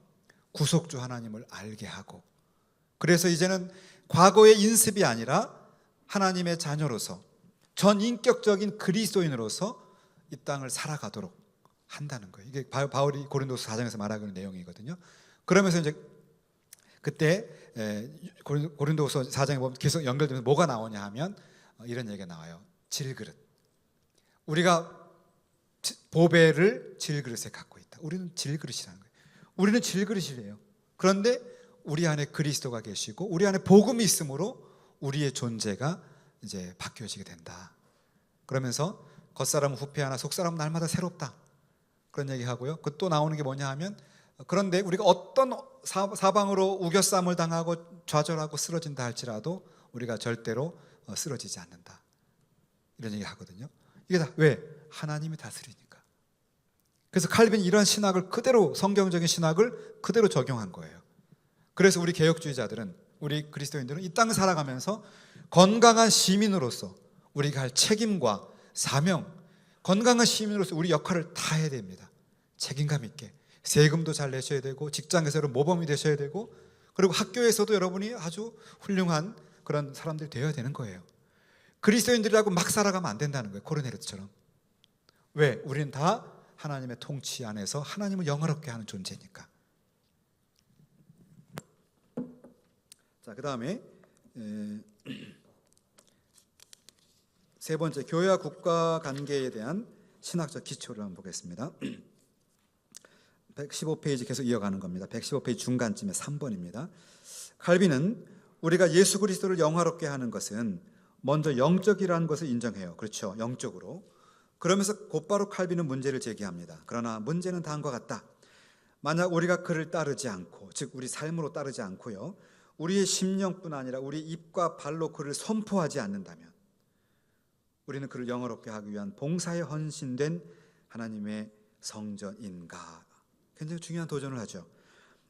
구속주 하나님을 알게 하고, 그래서 이제는 과거의 인습이 아니라 하나님의 자녀로서 전인격적인 그리스도인으로서 이 땅을 살아가도록 한다는 거예요. 이게 바울이 고린도서 4장에서 말하는 내용이거든요. 그러면서 이제 그때 고린도후서 4장에 보면 계속 연결되면서 뭐가 나오냐 하면 이런 얘기가 나와요. 질그릇. 우리가 보배를 질그릇에 갖고 있다. 우리는 질그릇이라는 거예요. 우리는 질그릇이래요. 그런데 우리 안에 그리스도가 계시고 우리 안에 복음이 있으므로 우리의 존재가 이제 바뀌어지게 된다. 그러면서 겉사람은 후패하나 속사람은 날마다 새롭다. 그런 얘기하고요. 그 또 나오는 게 뭐냐 하면 그런데 우리가 어떤 사방으로 우겨싸움을 당하고 좌절하고 쓰러진다 할지라도 우리가 절대로 쓰러지지 않는다. 이런 얘기 하거든요. 이게 다 왜? 하나님이 다스리니까. 그래서 칼빈이 이런 신학을 그대로, 성경적인 신학을 그대로 적용한 거예요. 그래서 우리 개혁주의자들은, 우리 그리스도인들은 이 땅을 살아가면서 건강한 시민으로서 우리가 할 책임과 사명, 건강한 시민으로서 우리 역할을 다 해야 됩니다. 책임감 있게 세금도 잘 내셔야 되고, 직장에서 모범이 되셔야 되고, 그리고 학교에서도 여러분이 아주 훌륭한 그런 사람들이 되어야 되는 거예요. 그리스도인들이라고 막 살아가면 안 된다는 거예요. 코르넬리우스처럼. 왜? 우리는 다 하나님의 통치 안에서 하나님을 영화롭게 하는 존재니까. 자, 그 다음에 세 번째, 교회와 국가 관계에 대한 신학적 기초를 한번 보겠습니다. 115페이지 계속 이어가는 겁니다. 115페이지 중간쯤에 3번입니다. 칼빈은 우리가 예수 그리스도를 영화롭게 하는 것은 먼저 영적이라는 것을 인정해요. 그렇죠, 영적으로. 그러면서 곧바로 칼빈은 문제를 제기합니다. 그러나 문제는 다음과 같다. 만약 우리가 그를 따르지 않고, 즉 우리 삶으로 따르지 않고요, 우리의 심령뿐 아니라 우리 입과 발로 그를 선포하지 않는다면 우리는 그를 영화롭게 하기 위한 봉사에 헌신된 하나님의 성전인가? 굉장히 중요한 도전을 하죠.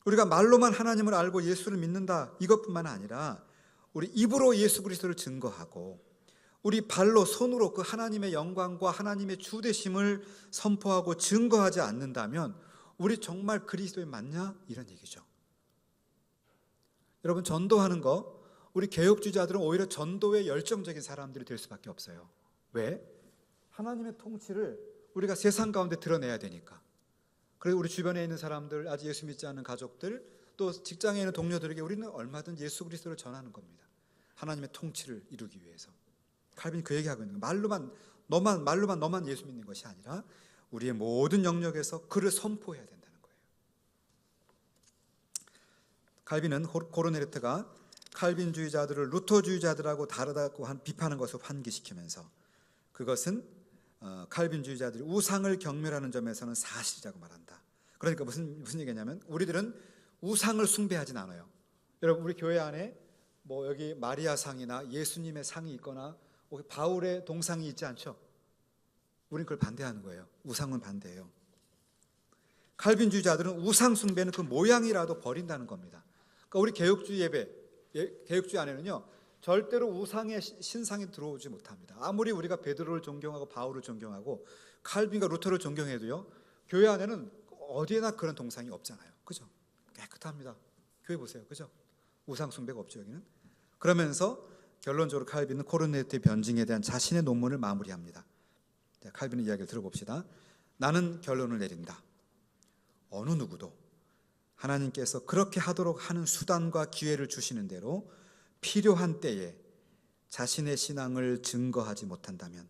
우리가 말로만 하나님을 알고 예수를 믿는다, 이것뿐만 아니라 우리 입으로 예수 그리스도를 증거하고 우리 발로, 손으로 그 하나님의 영광과 하나님의 주되심을 선포하고 증거하지 않는다면 우리 정말 그리스도인 맞냐? 이런 얘기죠. 여러분, 전도하는 거, 우리 개혁주의자들은 오히려 전도에 열정적인 사람들이 될 수밖에 없어요. 왜? 하나님의 통치를 우리가 세상 가운데 드러내야 되니까. 그리고 우리 주변에 있는 사람들, 아직 예수 믿지 않는 가족들, 또 직장에 있는 동료들에게 우리는 얼마든지 예수 그리스도를 전하는 겁니다. 하나님의 통치를 이루기 위해서. 칼빈이 그 얘기하고 있는 거예요. 말로만 너만 예수 믿는 것이 아니라 우리의 모든 영역에서 그를 선포해야 된다는 거예요. 칼빈은 코르넬리우스가 칼빈주의자들을 루터주의자들하고 다르다고 비판한 것을 환기시키면서 그것은 칼빈주의자들이 우상을 경멸하는 점에서는 사실이라고 말한다. 그러니까 무슨 얘기냐면 우리들은 우상을 숭배하진 않아요. 여러분, 우리 교회 안에 뭐 여기 마리아 상이나 예수님의 상이 있거나 바울의 동상이 있지 않죠? 우리는 그걸 반대하는 거예요. 우상은 반대해요. 칼빈주의자들은 우상 숭배는 그 모양이라도 버린다는 겁니다. 그러니까 우리 개혁주의 예배, 개혁주의 안에는요, 절대로 우상의 신상이 들어오지 못합니다. 아무리 우리가 베드로를 존경하고 바울을 존경하고 칼빈과 루터를 존경해도요, 교회 안에는 어디에나 그런 동상이 없잖아요. 그죠? 깨끗합니다. 교회 보세요. 그죠? 우상 숭배가 없죠, 여기는. 그러면서 결론적으로 칼빈은 코르넬리우스의 변증에 대한 자신의 논문을 마무리합니다. 칼빈의 이야기를 들어봅시다. 나는 결론을 내린다. 어느 누구도 하나님께서 그렇게 하도록 하는 수단과 기회를 주시는 대로 필요한 때에 자신의 신앙을 증거하지 못한다면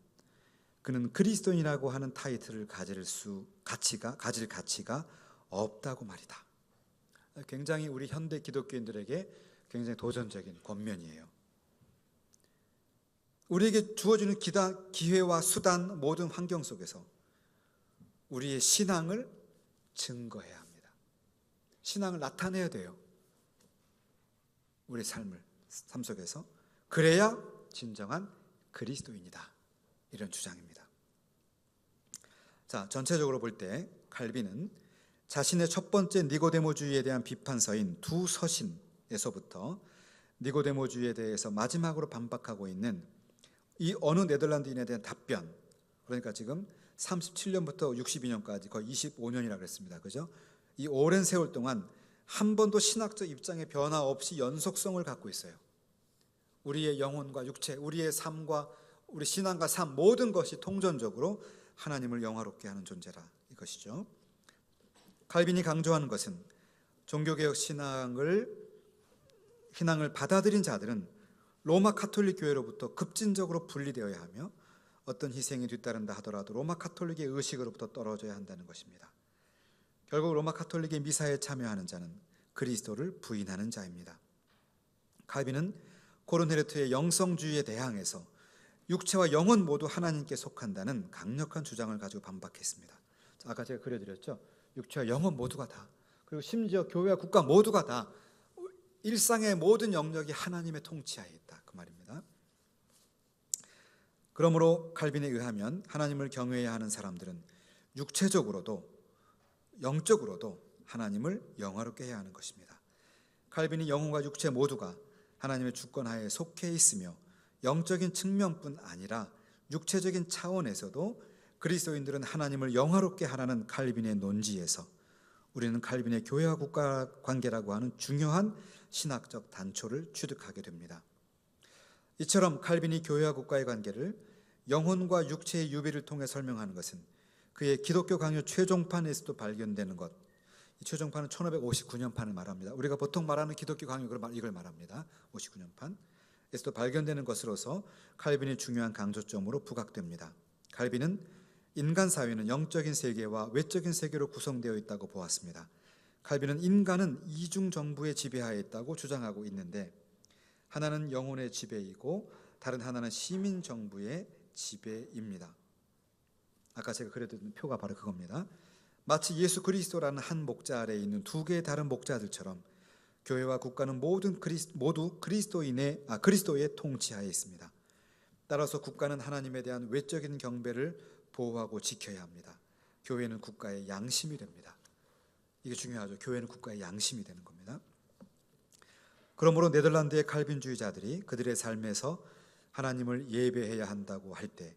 그는 그리스도인이라고 하는 타이틀을 가질 가치가 없다고 말이다. 굉장히 우리 현대 기독교인들에게 굉장히 도전적인 권면이에요. 우리에게 주어지는 기회와 수단, 모든 환경 속에서 우리의 신앙을 증거해야 합니다. 신앙을 나타내야 돼요. 우리의 삶 속에서. 그래야 진정한 그리스도인이다. 이런 주장입니다. 자, 전체적으로 볼 때 칼빈은 자신의 첫 번째 니고데모주의에 대한 비판서인 두 서신에서부터 니고데모주의에 대해서 마지막으로 반박하고 있는 이 어느 네덜란드인에 대한 답변, 그러니까 지금 37년부터 62년까지 거의 25년이라고 그랬습니다. 그죠? 이 오랜 세월 동안 한 번도 신학적 입장의 변화 없이 연속성을 갖고 있어요. 우리의 영혼과 육체, 우리의 삶과 우리 신앙과 삶, 모든 것이 통전적으로 하나님을 영화롭게 하는 존재라, 이것이죠. 칼빈이 강조하는 것은 종교개혁 신앙을 신앙을 받아들인 자들은 로마 가톨릭 교회로부터 급진적으로 분리되어야 하며 어떤 희생이 뒤따른다 하더라도 로마 가톨릭의 의식으로부터 떨어져야 한다는 것입니다. 결국 로마 가톨릭의 미사에 참여하는 자는 그리스도를 부인하는 자입니다. 칼빈은 코른헤르트의 영성주의에 대항해서 육체와 영혼 모두 하나님께 속한다는 강력한 주장을 가지고 반박했습니다. 아까 제가 그려드렸죠. 육체와 영혼 모두가 다, 그리고 심지어 교회와 국가 모두가 다 일상의 모든 영역이 하나님의 통치하에 있다, 그 말입니다. 그러므로 칼빈에 의하면 하나님을 경외해야 하는 사람들은 육체적으로도 영적으로도 하나님을 영화롭게 해야 하는 것입니다. 칼빈이 영혼과 육체 모두가 하나님의 주권하에 속해 있으며 영적인 측면뿐 아니라 육체적인 차원에서도 그리스도인들은 하나님을 영화롭게 하라는 칼빈의 논지에서 우리는 칼빈의 교회와 국가 관계라고 하는 중요한 신학적 단초를 취득하게 됩니다. 이처럼 칼빈이 교회와 국가의 관계를 영혼과 육체의 유비를 통해 설명하는 것은 그의 기독교 강요 최종판에서도 발견되는 것. 이 최종판은 1559년판을 말합니다. 우리가 보통 말하는 기독교 강요 이걸 말합니다. 59년판에서도 발견되는 것으로서 칼빈의 중요한 강조점으로 부각됩니다. 칼빈은 인간 사회는 영적인 세계와 외적인 세계로 구성되어 있다고 보았습니다. 칼빈은 인간은 이중 정부의 지배하에 있다고 주장하고 있는데 하나는 영혼의 지배이고 다른 하나는 시민 정부의 지배입니다. 아까 제가 그려드린 표가 바로 그겁니다. 마치 예수 그리스도라는 한 목자 아래에 있는 두 개의 다른 목자들처럼 교회와 국가는 모두 그리스도의 통치하에 있습니다. 따라서 국가는 하나님에 대한 외적인 경배를 보호하고 지켜야 합니다. 교회는 국가의 양심이 됩니다. 이게 중요하죠. 교회는 국가의 양심이 되는 겁니다. 그러므로 네덜란드의 칼빈주의자들이 그들의 삶에서 하나님을 예배해야 한다고 할 때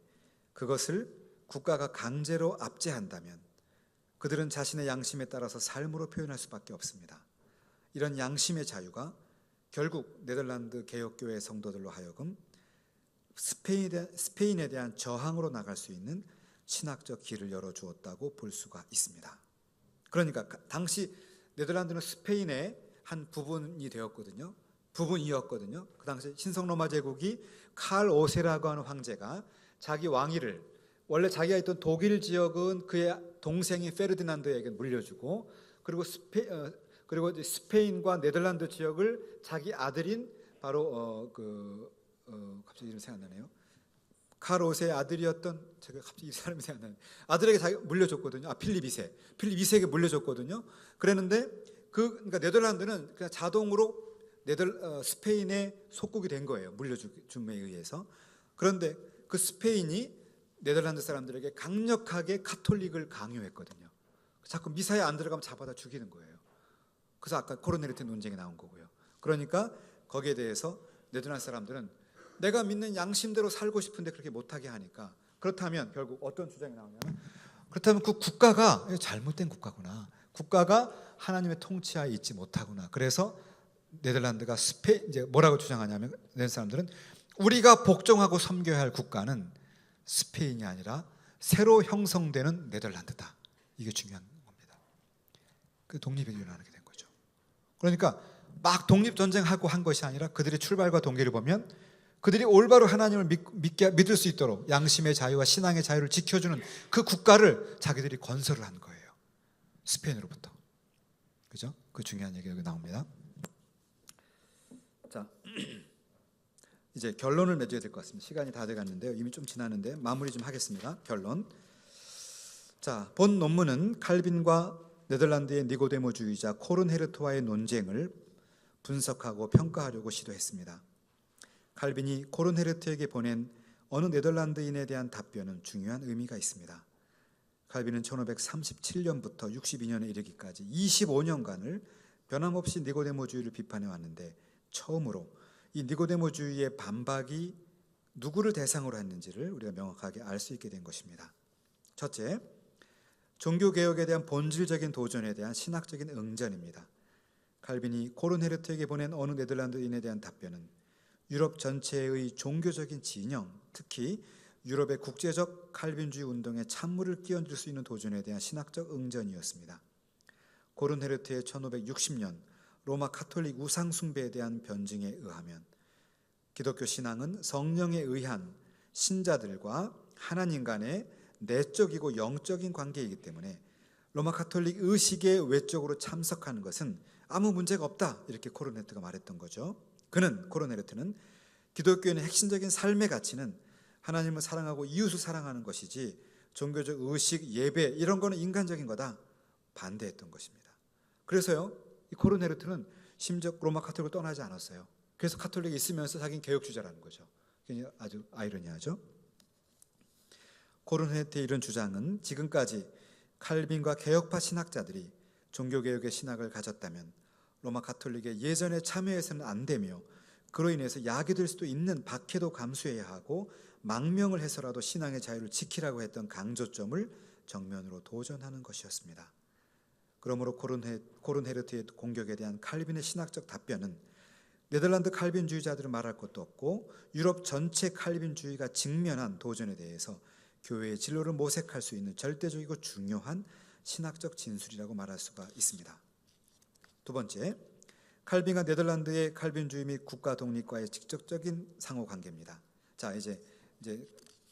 그것을 국가가 강제로 압제한다면 그들은 자신의 양심에 따라서 삶으로 표현할 수밖에 없습니다. 이런 양심의 자유가 결국 네덜란드 개혁교회 성도들로 하여금 스페인에 대한 저항으로 나갈 수 있는 신학적 길을 열어주었다고 볼 수가 있습니다. 그러니까 당시 네덜란드는 스페인의 한 부분이었거든요. 그 당시 신성로마 제국이 칼 5세라고 하는 황제가 자기 왕위를 원래 자기가 있던 독일 지역은 그의 동생인 페르디난드에게 물려주고 그리고 스페인과 네덜란드 지역을 자기 아들인 바로 갑자기 이름 생각나네요. 칼 5세의 아들이었던 제가 갑자기 이 사람이 생각나네요. 아들에게 자기 물려줬거든요. 필립 2세에게 물려줬거든요. 그랬는데 그러니까 네덜란드는 그냥 자동으로 스페인의 속국이 된 거예요. 물려줌에 의해서. 그런데 그 스페인이 네덜란드 사람들에게 강력하게 카톨릭을 강요했거든요. 자꾸 미사에 안 들어가면 잡아다 죽이는 거예요. 그래서 아까 코르네르트 논쟁이 나온 거고요. 그러니까 거기에 대해서 네덜란드 사람들은 내가 믿는 양심대로 살고 싶은데 그렇게 못하게 하니까 그렇다면 결국 어떤 주장이 나오냐면 그렇다면 그 국가가 잘못된 국가구나. 국가가 하나님의 통치하에 있지 못하구나. 그래서 네덜란드가 이제 뭐라고 주장하냐면 네덜란드 사람들은 우리가 복종하고 섬겨야 할 국가는 스페인이 아니라 새로 형성되는 네덜란드다. 이게 중요한 겁니다. 그 독립이 일어나게 된 거죠. 그러니까 막 독립전쟁하고 한 것이 아니라 그들의 출발과 동기를 보면 그들이 올바로 하나님을 믿을 수 있도록 양심의 자유와 신앙의 자유를 지켜주는 그 국가를 자기들이 건설을 한 거예요. 스페인으로부터. 그죠? 그 중요한 얘기가 여기 나옵니다. 자, 이제 결론을 맺어야 될 것 같습니다. 시간이 다 돼갔는데요. 이미 좀 지났는데 마무리 좀 하겠습니다. 결론. 자, 본 논문은 칼빈과 네덜란드의 니고데모주의자 코른헤르트와의 논쟁을 분석하고 평가하려고 시도했습니다. 칼빈이 코른헤르트에게 보낸 어느 네덜란드인에 대한 답변은 중요한 의미가 있습니다. 칼빈은 1537년부터 62년에 이르기까지 25년간을 변함없이 니고데모주의를 비판해 왔는데 처음으로 이 니고데모주의의 반박이 누구를 대상으로 했는지를 우리가 명확하게 알 수 있게 된 것입니다. 첫째, 종교개혁에 대한 본질적인 도전에 대한 신학적인 응전입니다. 칼빈이 코른헤르트에게 보낸 어느 네덜란드인에 대한 답변은 유럽 전체의 종교적인 진영, 특히 유럽의 국제적 칼빈주의 운동에 찬물을 끼얹을 수 있는 도전에 대한 신학적 응전이었습니다. 코른헤르트의 1560년 로마 카톨릭 우상 숭배에 대한 변증에 의하면 기독교 신앙은 성령에 의한 신자들과 하나님 간의 내적이고 영적인 관계이기 때문에 로마 카톨릭 의식에 외적으로 참석하는 것은 아무 문제가 없다, 이렇게 코르네르트가 말했던 거죠. 코르네르트는 기독교인의 핵심적인 삶의 가치는 하나님을 사랑하고 이웃을 사랑하는 것이지 종교적 의식, 예배 이런 거는 인간적인 거다, 반대했던 것입니다. 그래서요, 이 코르네르트는 심지어 로마 카톨릭을 떠나지 않았어요. 그래서 카톨릭에 있으면서 자기는 개혁주자라는 거죠. 아주 아이러니하죠. 코르네르트의 이런 주장은 지금까지 칼빈과 개혁파 신학자들이 종교개혁의 신학을 가졌다면 로마 카톨릭의 예전에 참여해서는 안 되며 그로 인해서 약이 될 수도 있는 박해도 감수해야 하고 망명을 해서라도 신앙의 자유를 지키라고 했던 강조점을 정면으로 도전하는 것이었습니다. 그러므로 코르네르트의 공격에 대한 칼빈의 신학적 답변은 네덜란드 칼빈주의자들은 말할 것도 없고 유럽 전체 칼빈주의가 직면한 도전에 대해서 교회의 진로를 모색할 수 있는 절대적이고 중요한 신학적 진술이라고 말할 수가 있습니다. 두 번째, 칼빈과 네덜란드의 칼빈주의 및 국가 독립과의 직접적인 상호관계입니다. 자, 이제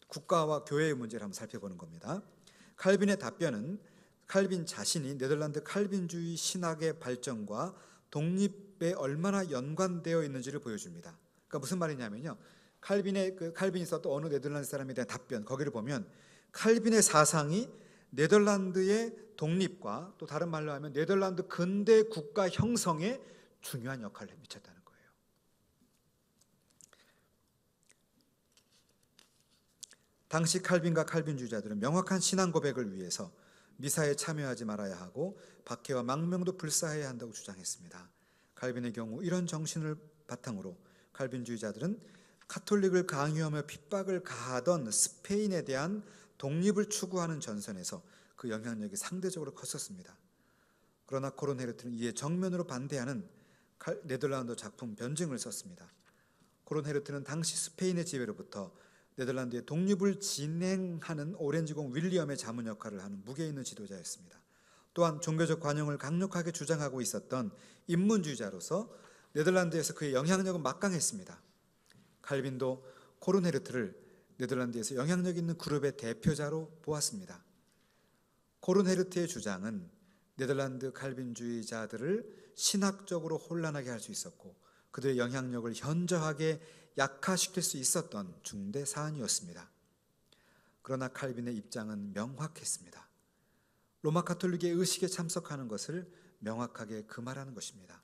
국가와 교회의 문제를 한번 살펴보는 겁니다. 칼빈의 답변은 칼빈 자신이 네덜란드 칼빈주의 신학의 발전과 독립에 얼마나 연관되어 있는지를 보여줍니다. 그러니까 무슨 말이냐면요, 칼빈이 썼던 어느 네덜란드 사람에 대한 답변, 거기를 보면 칼빈의 사상이 네덜란드의 독립과 또 다른 말로 하면 네덜란드 근대 국가 형성에 중요한 역할을 미쳤다는 거예요. 당시 칼빈과 칼빈주의자들은 명확한 신앙 고백을 위해서 미사에 참여하지 말아야 하고 박해와 망명도 불사해야 한다고 주장했습니다. 칼빈의 경우 이런 정신을 바탕으로 칼빈주의자들은 카톨릭을 강요하며 핍박을 가하던 스페인에 대한 독립을 추구하는 전선에서 그 영향력이 상대적으로 컸었습니다. 그러나 코르네르트는 이에 정면으로 반대하는 네덜란드 작품 변증을 썼습니다. 코르네르트는 당시 스페인의 지배로부터 네덜란드의 독립을 진행하는 오렌지공 윌리엄의 자문 역할을 하는 무게 있는 지도자였습니다. 또한 종교적 관용을 강력하게 주장하고 있었던 인문주의자로서 네덜란드에서 그의 영향력은 막강했습니다. 칼빈도 코르네르트를 네덜란드에서 영향력 있는 그룹의 대표자로 보았습니다. 코르네르트의 주장은 네덜란드 칼빈주의자들을 신학적으로 혼란하게 할 수 있었고 그들의 영향력을 현저하게 약화시킬 수 있었던 중대 사안이었습니다. 그러나 칼빈의 입장은 명확했습니다. 로마 카톨릭의 의식에 참석하는 것을 명확하게 금하라는 것입니다.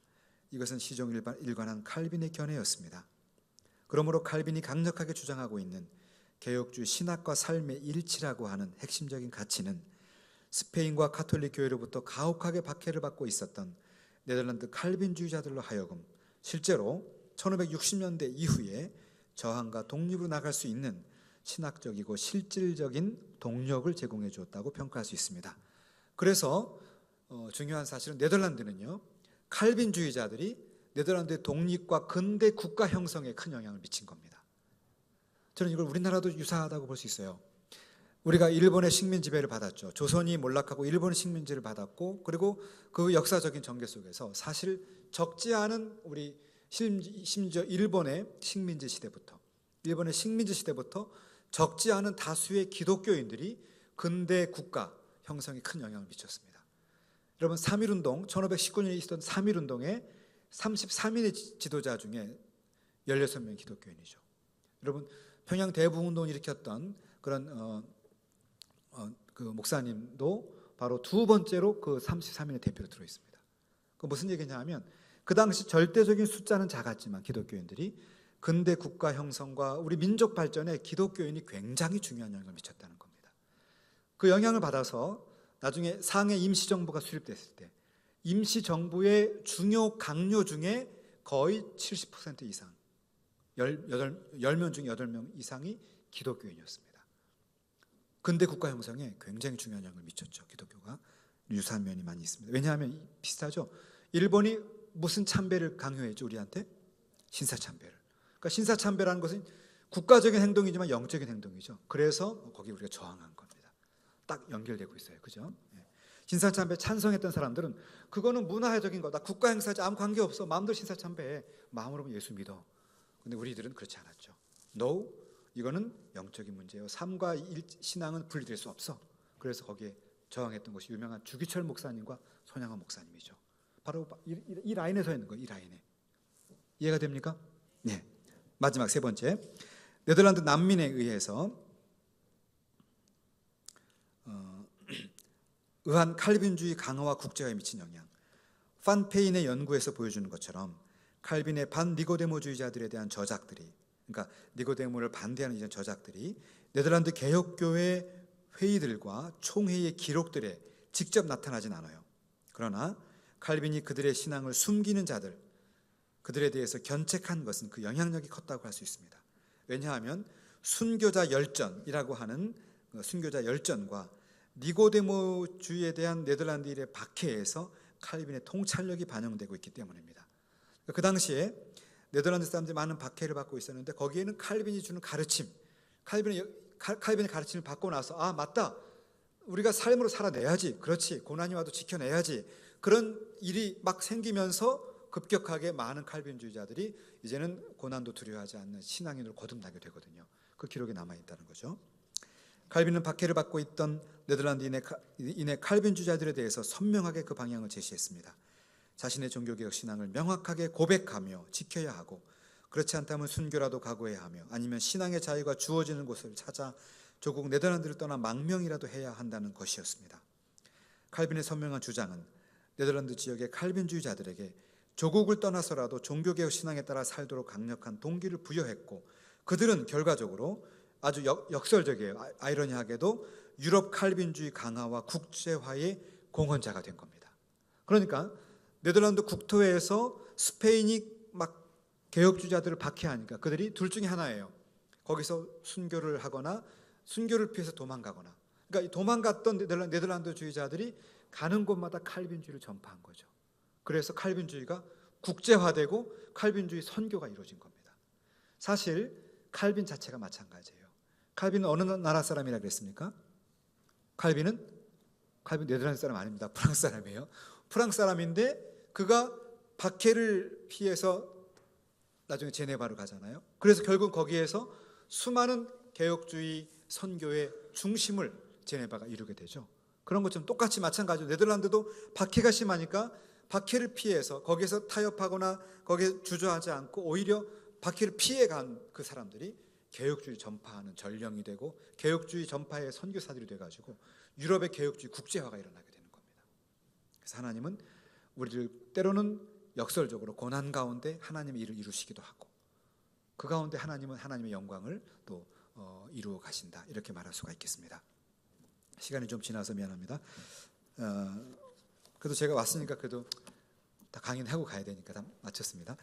이것은 시종일관한 칼빈의 견해였습니다. 그러므로 칼빈이 강력하게 주장하고 있는 개혁주의 신학과 삶의 일치라고 하는 핵심적인 가치는 스페인과 카톨릭 교회로부터 가혹하게 박해를 받고 있었던 네덜란드 칼빈주의자들로 하여금 실제로 1560년대 이후에 저항과 독립으로 나갈 수 있는 신학적이고 실질적인 동력을 제공해 주었다고 평가할 수 있습니다. 그래서 중요한 사실은 네덜란드는요, 칼빈주의자들이 네덜란드의 독립과 근대 국가 형성에 큰 영향을 미친 겁니다. 저는 이걸 우리나라도 유사하다고 볼 수 있어요. 우리가 일본의 식민 지배를 받았죠. 조선이 몰락하고 일본의 식민지를 받았고, 그리고 그 역사적인 전개 속에서 사실 적지 않은 우리 심지어 일본의 식민지 시대부터 적지 않은 다수의 기독교인들이 근대 국가 형성에 큰 영향을 미쳤습니다. 여러분, 3.1운동, 1519년에 있었던 3.1운동에 33인의 지도자 중에 16명이 기독교인이죠. 여러분, 평양 대부운동을 일으켰던 그런 그 목사님도 바로 두 번째로 그 33인의 대표로 들어 있습니다. 그 무슨 얘기냐 하면 그 당시 절대적인 숫자는 작았지만 기독교인들이 근대 국가 형성과 우리 민족 발전에 기독교인이 굉장히 중요한 영향을 미쳤다는 겁니다. 그 영향을 받아서 나중에 상해 임시정부가 수립됐을 때 임시정부의 중요 강요 중에 거의 70% 이상 10명 중 8명 이상이 기독교인이었습니다. 근대 국가 형성에 굉장히 중요한 영향을 미쳤죠. 기독교가 유사한 면이 많이 있습니다. 왜냐하면 비슷하죠. 일본이 무슨 참배를 강요했죠, 우리한테? 신사참배를. 그러니까 신사참배라는 것은 국가적인 행동이지만 영적인 행동이죠. 그래서 거기 우리가 저항한 겁니다. 딱 연결되고 있어요. 그죠? 신사참배 찬성했던 사람들은 그거는 문화적인 거다, 국가 행사지, 아무 관계없어, 마음대로 신사참배해, 마음으로 예수 믿어. 근데 우리들은 그렇지 않았죠. No, 이거는 영적인 문제예요. 삶과 신앙은 분리될 수 없어. 그래서 거기에 저항했던 것이 유명한 주기철 목사님과 손양원 목사님이죠. 바로 이 라인에 서 있는 거예요. 이 라인에. 이해가 됩니까? 네. 마지막 세 번째, 네덜란드 난민에 의해서 의한 칼빈주의 강화와 국제화에 미친 영향. 판페인의 연구에서 보여주는 것처럼 칼빈의 반니고데모주의자들에 대한 저작들이, 그러니까 니고데모를 반대하는 이런 저작들이 네덜란드 개혁교회 회의들과 총회의 기록들에 직접 나타나진 않아요. 그러나 칼빈이 그들의 신앙을 숨기는 자들, 그들에 대해서 견책한 것은 그 영향력이 컸다고 할 수 있습니다. 왜냐하면 순교자 열전이라고 하는 순교자 열전과 니고데모주의에 대한 네덜란드인의 박해에서 칼빈의 통찰력이 반영되고 있기 때문입니다. 그 당시에 네덜란드 사람들이 많은 박해를 받고 있었는데 거기에는 칼빈이 주는 가르침, 칼빈의 가르침을 받고 나서 아 맞다, 우리가 삶으로 살아내야지, 그렇지, 고난이 와도 지켜내야지, 그런 일이 막 생기면서 급격하게 많은 칼빈주의자들이 이제는 고난도 두려워하지 않는 신앙인으로 거듭나게 되거든요. 그 기록이 남아있다는 거죠. 칼빈은 박해를 받고 있던 네덜란드인의 칼빈주의자들에 대해서 선명하게 그 방향을 제시했습니다. 자신의 종교개혁 신앙을 명확하게 고백하며 지켜야 하고, 그렇지 않다면 순교라도 각오해야 하며, 아니면 신앙의 자유가 주어지는 곳을 찾아 조국 네덜란드를 떠나 망명이라도 해야 한다는 것이었습니다. 칼빈의 선명한 주장은 네덜란드 지역의 칼빈주의자들에게 조국을 떠나서라도 종교개혁 신앙에 따라 살도록 강력한 동기를 부여했고, 그들은 결과적으로 아주 역설적이에요. 아이러니하게도 유럽 칼빈주의 강화와 국제화의 공헌자가 된 겁니다. 그러니까 네덜란드 국토에서 스페인이 막 개혁주의자들을 박해하니까 그들이 둘 중에 하나예요. 거기서 순교를 하거나 순교를 피해서 도망가거나. 그러니까 도망갔던 네덜란드주의자들이 가는 곳마다 칼빈주의를 전파한 거죠. 그래서 칼빈주의가 국제화되고 칼빈주의 선교가 이루어진 겁니다. 사실 칼빈 자체가 마찬가지예요. 칼빈은 어느 나라 사람이라 그랬습니까? 칼빈 네덜란드 사람 아닙니다. 프랑스 사람이에요. 프랑스 사람인데 그가 박해를 피해서 나중에 제네바로 가잖아요. 그래서 결국 거기에서 수많은 개혁주의 선교의 중심을 제네바가 이루게 되죠. 그런 것처럼 똑같이 마찬가지로 네덜란드도 박해가 심하니까 박해를 피해서 거기에서 타협하거나 거기에 주저하지 않고 오히려 박해를 피해 간 그 사람들이 개혁주의 전파하는 전령이 되고 개혁주의 전파의 선교사들이 돼가지고 유럽의 개혁주의 국제화가 일어나게 되는 겁니다. 그래서 하나님은 우리를 때로는 역설적으로 고난 가운데 하나님의 일을 이루시기도 하고, 그 가운데 하나님은 하나님의 영광을 또 이루어 가신다, 이렇게 말할 수가 있겠습니다. 시간이 좀 지나서 미안합니다. 그래도 제가 왔으니까 그래도 다 강의는 하고 가야 되니까 다 마쳤습니다.